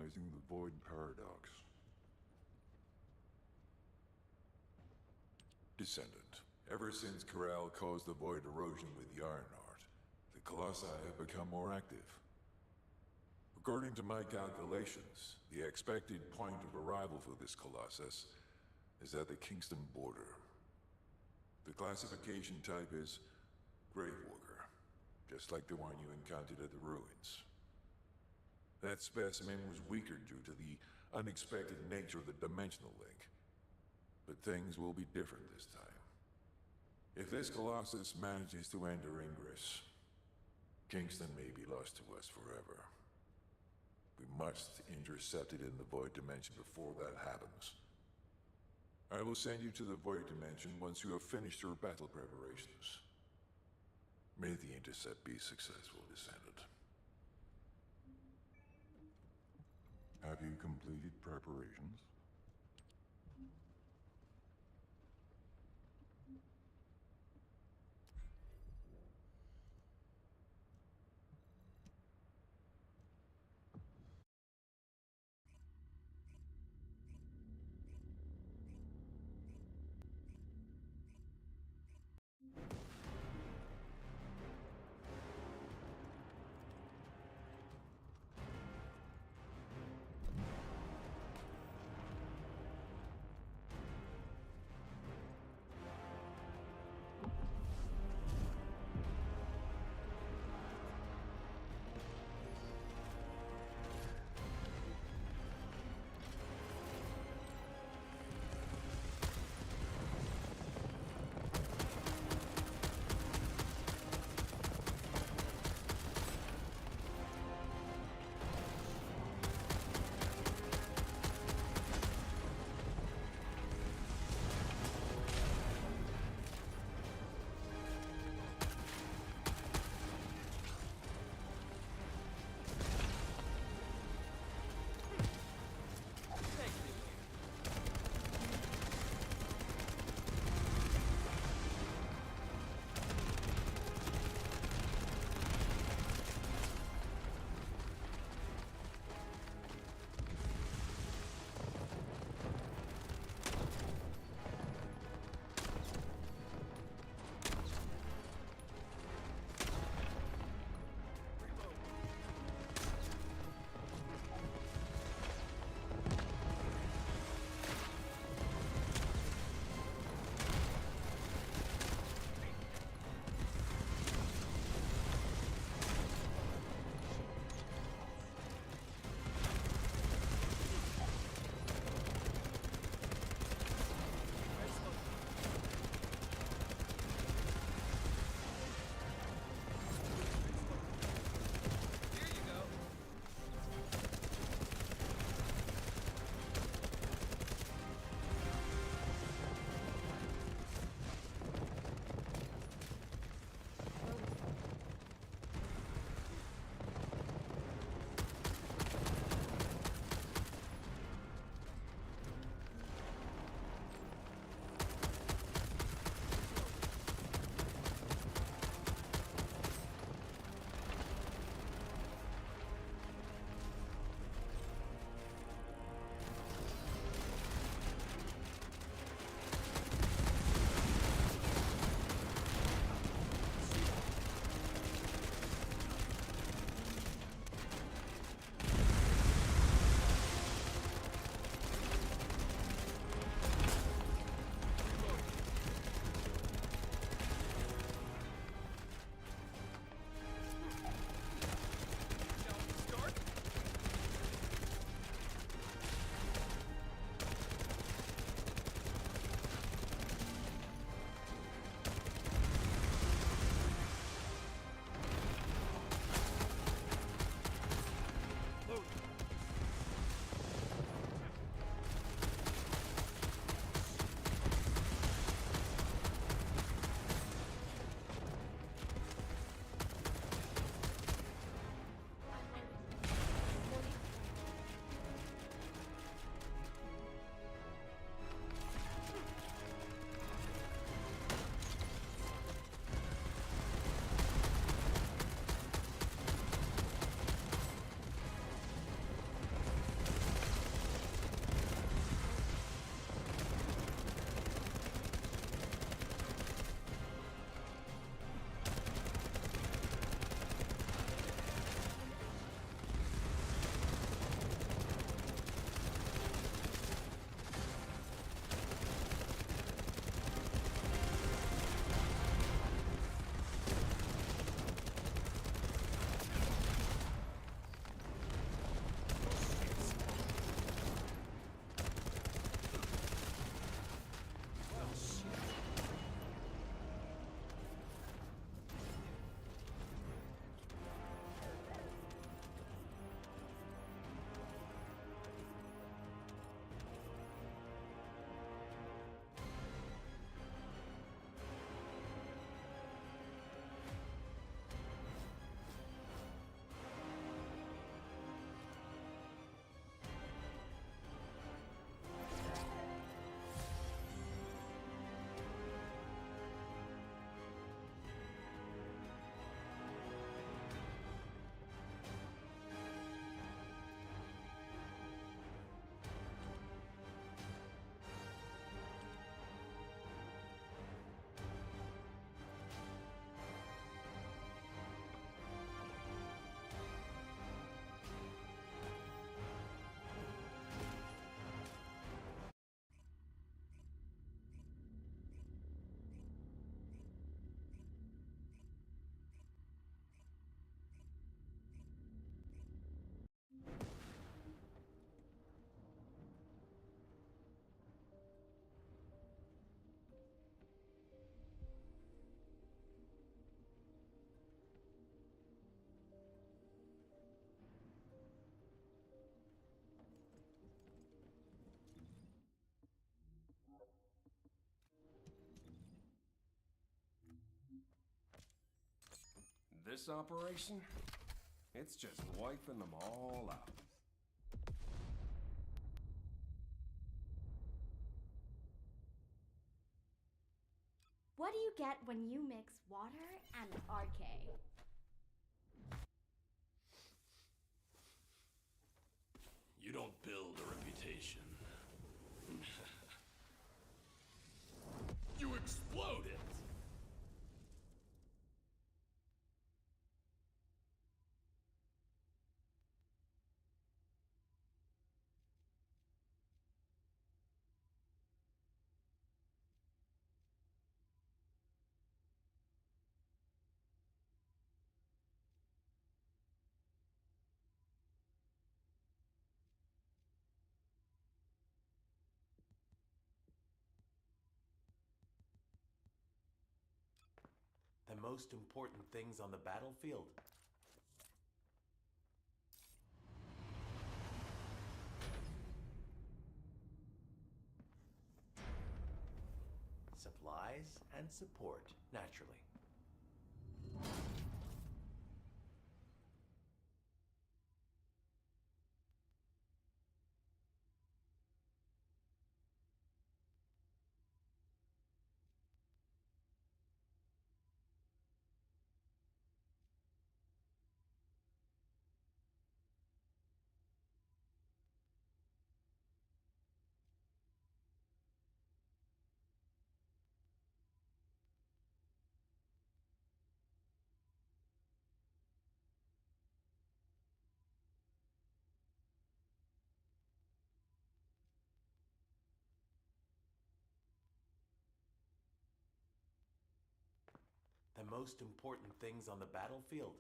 recognizing the Void Paradox. Descendant, ever since Corral caused the Void erosion with the Ironheart, the Colossi have become more active. According to my calculations, the expected point of arrival for this Colossus is at the Kingston border. The classification type is Gravewalker, just like the one you encountered at the ruins. That specimen was weaker due to the unexpected nature of the dimensional link. But things will be different this time. If this Colossus manages to enter Ingress, Kingston may be lost to us forever. We must intercept it in the Void Dimension before that happens. I will send you to the Void Dimension once you have finished your battle preparations. May the intercept be successful, Descendant. Have you completed preparations? This operation, it's just wiping them all out. What do you get when you mix water and RK? You don't build a reputation. You explode it! The most important things on the battlefield. Supplies and support, naturally. The most important things on the battlefield.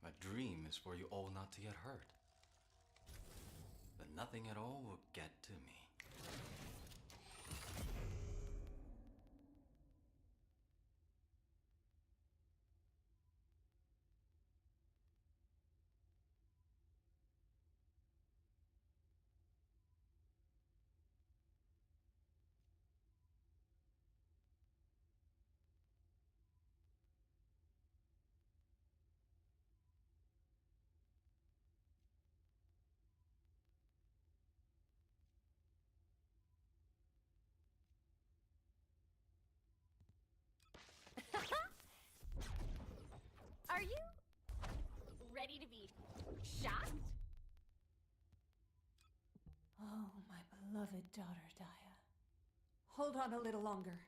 My dream is for you all not to get hurt. But nothing at all will get to me. Are you ready to be shocked? Oh, my beloved daughter, Daya. Hold on a little longer.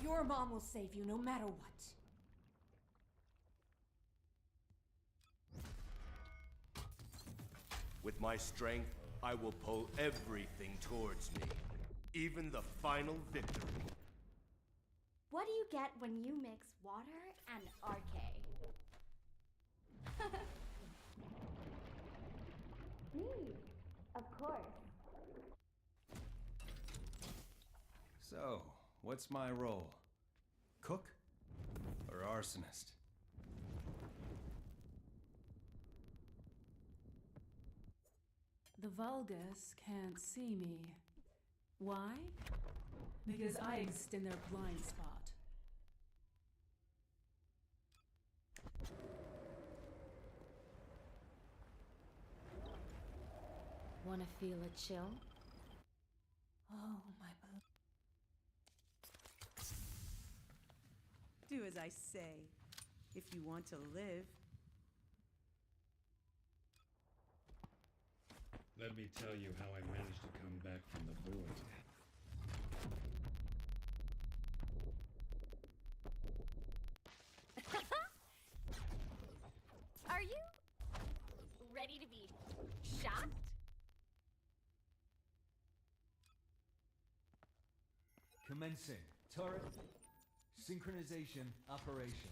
Your mom will save you no matter what. With my strength, I will pull everything towards me. Even the final victory. What do you get when you mix water and RK? Me, of course. So, what's my role? Cook or arsonist? The Vulgus can't see me. Why? Because I exist in their blind spot. Wanna feel a chill? Oh, my Do as I say, if you want to live. Let me tell you how I managed to come back from the void. Are you ready to be shocked? Commencing turret synchronization operation.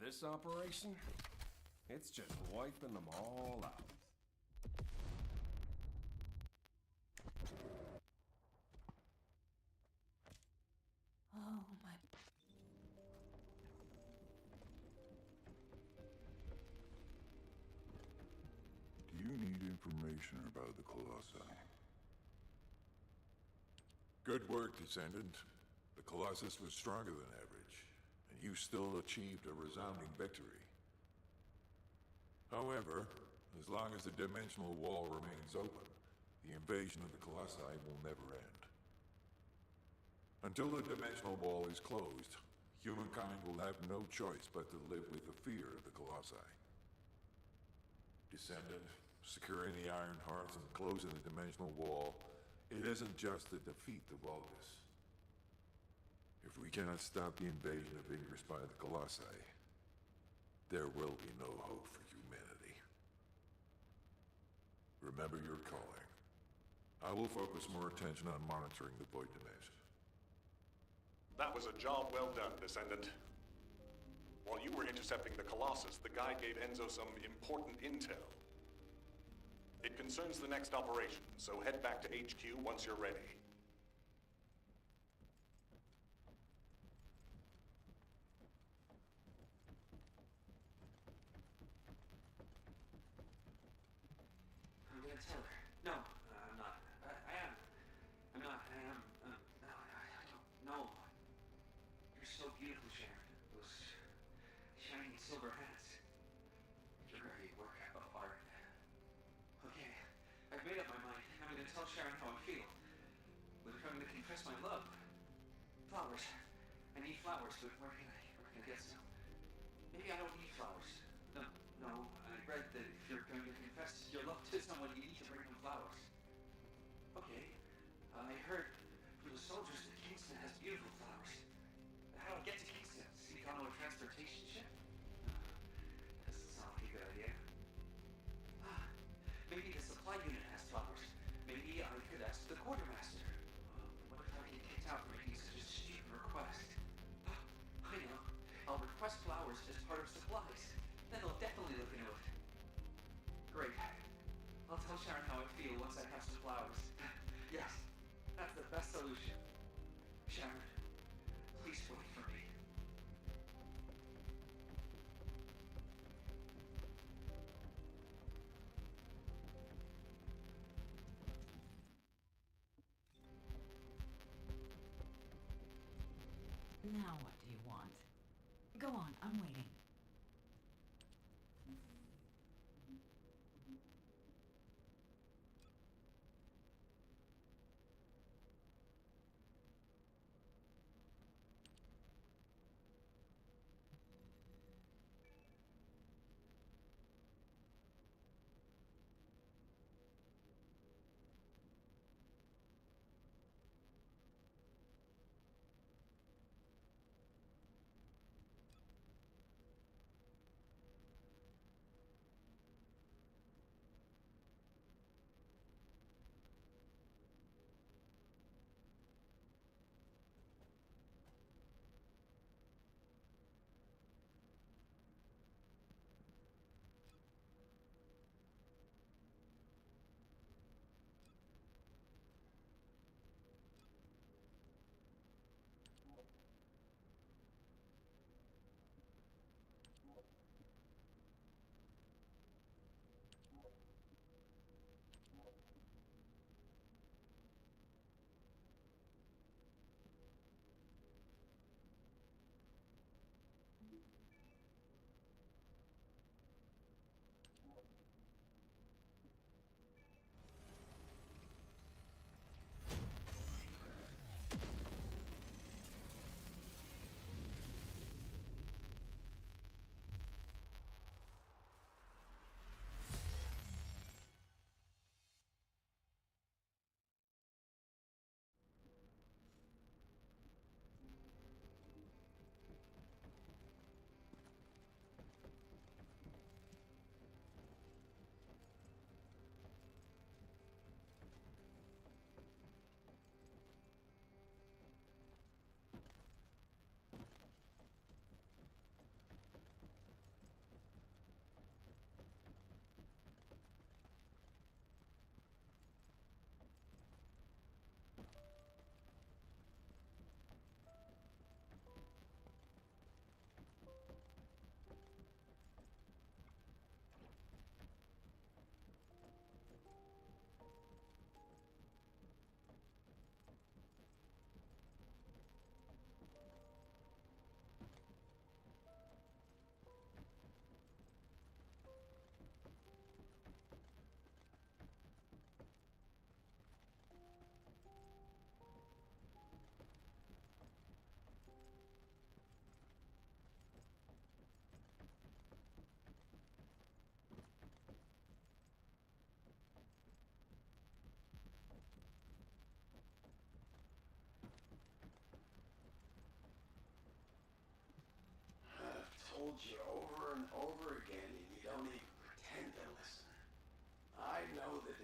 This operation, it's just wiping them all out. Oh, my... you need information about the Colossi. Good work, Descendant. The Colossus was stronger than average, and you still achieved a resounding victory. However, as long as the dimensional wall remains open, the invasion of the Colossi will never end. Until the dimensional wall is closed, humankind will have no choice but to live with the fear of the Colossi. Descendant, securing the Iron Hearts and closing the dimensional wall, it isn't just to defeat the Vulgus. If we cannot stop the invasion of Ingress by the Colossi, there will be no hope for humanity. Remember your calling. I will focus more attention on monitoring the Void Dimension. That was a job well done, Descendant. While you were intercepting the Colossus, the guide gave Enzo some important intel. It concerns the next operation, so head back to HQ once you're ready. I'm gonna tell her. No, I'm not. I am. I'm not. I am. No, I don't know. You're so beautiful, Sharon. Those shiny silver hats. Your great work of art. Okay, I've made up my mind. I'm gonna tell Sharon how I feel. But if I'm gonna confess my love, flowers. I need flowers, but where can I get some? Maybe I don't need flowers. No, I read that if you're going to confess your love to someone, you need to bring them flowers. Okay, I heard from the soldiers that Kingston has beautiful flowers. How do I get to Kingston? Sneak on a transportation ship? Doesn't sound like a good idea. Maybe the supply unit has flowers. Maybe I could ask the quartermaster. What if I get kicked out for making such a stupid request? I know. I'll request flowers as part of supplies. Then they'll definitely look into it. Great. I'll tell Sharon how I feel once I have some flowers. Yes, that's the best solution. Sharon, please wait for me. Now what do you want? Go on, I'm waiting.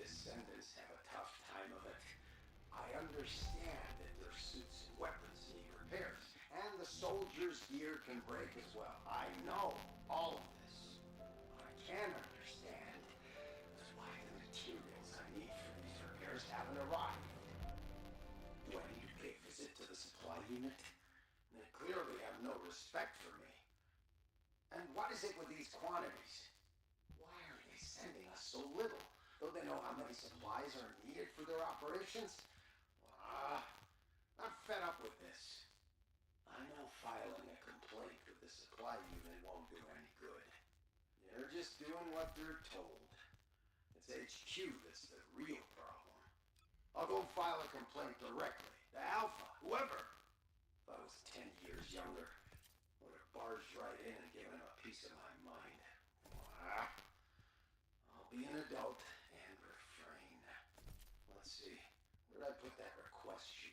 Descendants have a tough time of it. I understand that their suits and weapons need repairs, and the soldiers' gear can break as well. I know all of this. What I can understand is why the materials I need for these repairs haven't arrived. Do I need to pay a visit to the supply unit? They clearly have no respect for me. And what is it with these quantities? Why are they sending us so little? Don't they know how many supplies are needed for their operations? I'm fed up with this. I know filing a complaint with the supply unit won't do any good. They're just doing what they're told. It's HQ that's the real problem. I'll go file a complaint directly to Alpha, whoever. If I was 10 years younger, would have barged right in and given him a piece of my mind. I'll be an adult and refrain. Let's see, where did I put that request sheet?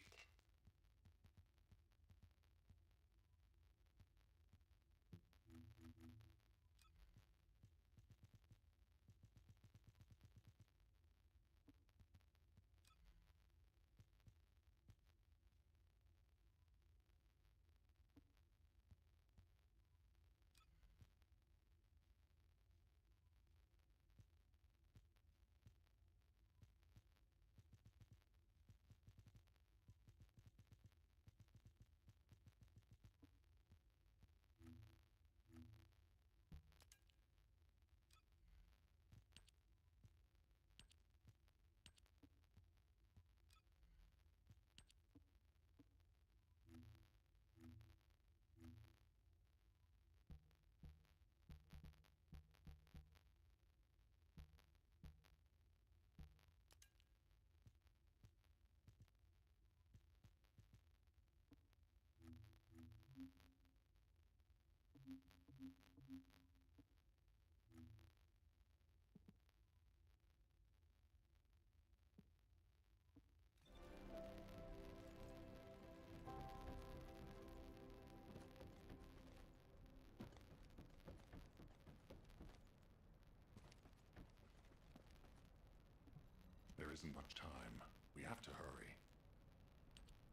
There isn't much time. We have to hurry.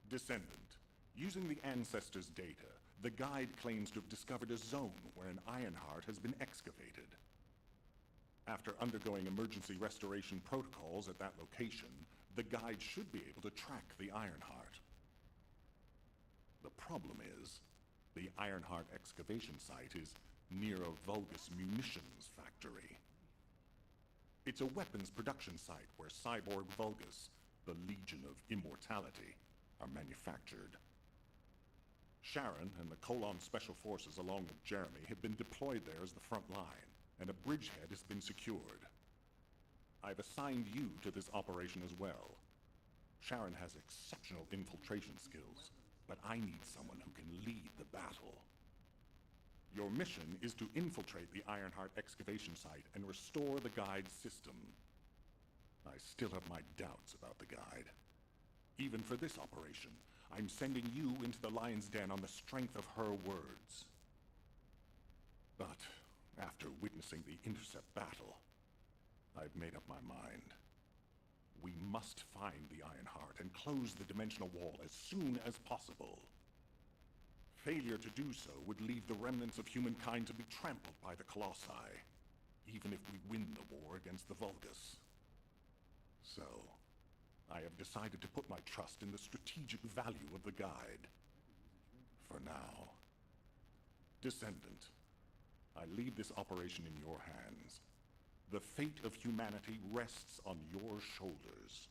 Descendant, using the Ancestors' data, the guide claims to have discovered a zone where an Ironheart has been excavated. After undergoing emergency restoration protocols at that location, the guide should be able to track the Ironheart. The problem is, the Ironheart excavation site is near a Vulgus munitions factory. It's a weapons production site where cyborg Vulgus, the Legion of Immortality, are manufactured. Sharon and the Colon Special Forces along with Jeremy have been deployed there as the front line, and a bridgehead has been secured. I've assigned you to this operation as well. Sharon has exceptional infiltration skills, but I need someone who can lead the battle. Your mission is to infiltrate the Ironheart excavation site and restore the guide's system. I still have my doubts about the guide. Even for this operation, I'm sending you into the Lion's Den on the strength of her words. But after witnessing the intercept battle, I've made up my mind. We must find the Ironheart and close the dimensional wall as soon as possible. Failure to do so would leave the remnants of humankind to be trampled by the Colossi, even if we win the war against the Vulgus. So, I have decided to put my trust in the strategic value of the guide. For now. Descendant, I leave this operation in your hands. The fate of humanity rests on your shoulders.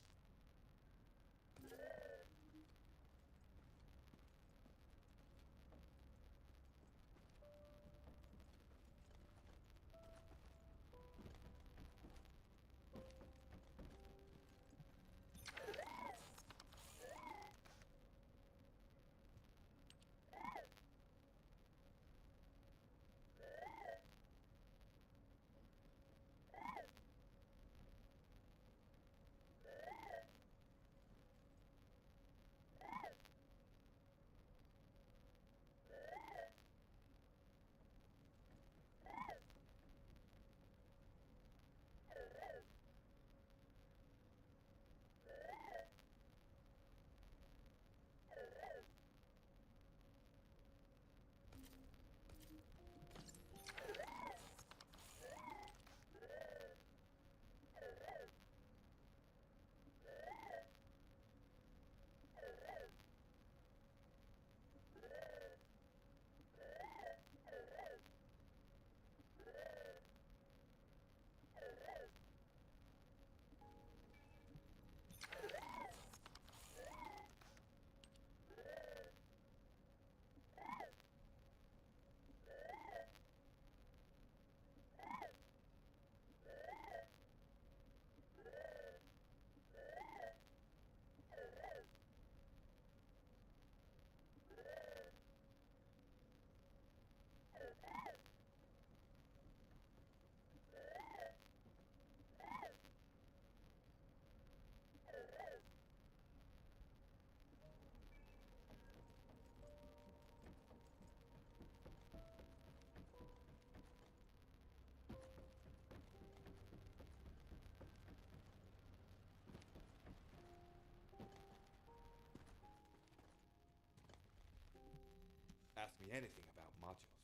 me anything about modules.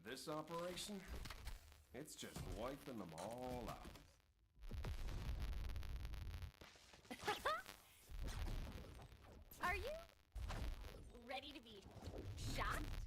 This operation, it's just wiping them all out. Are you ready to be shocked?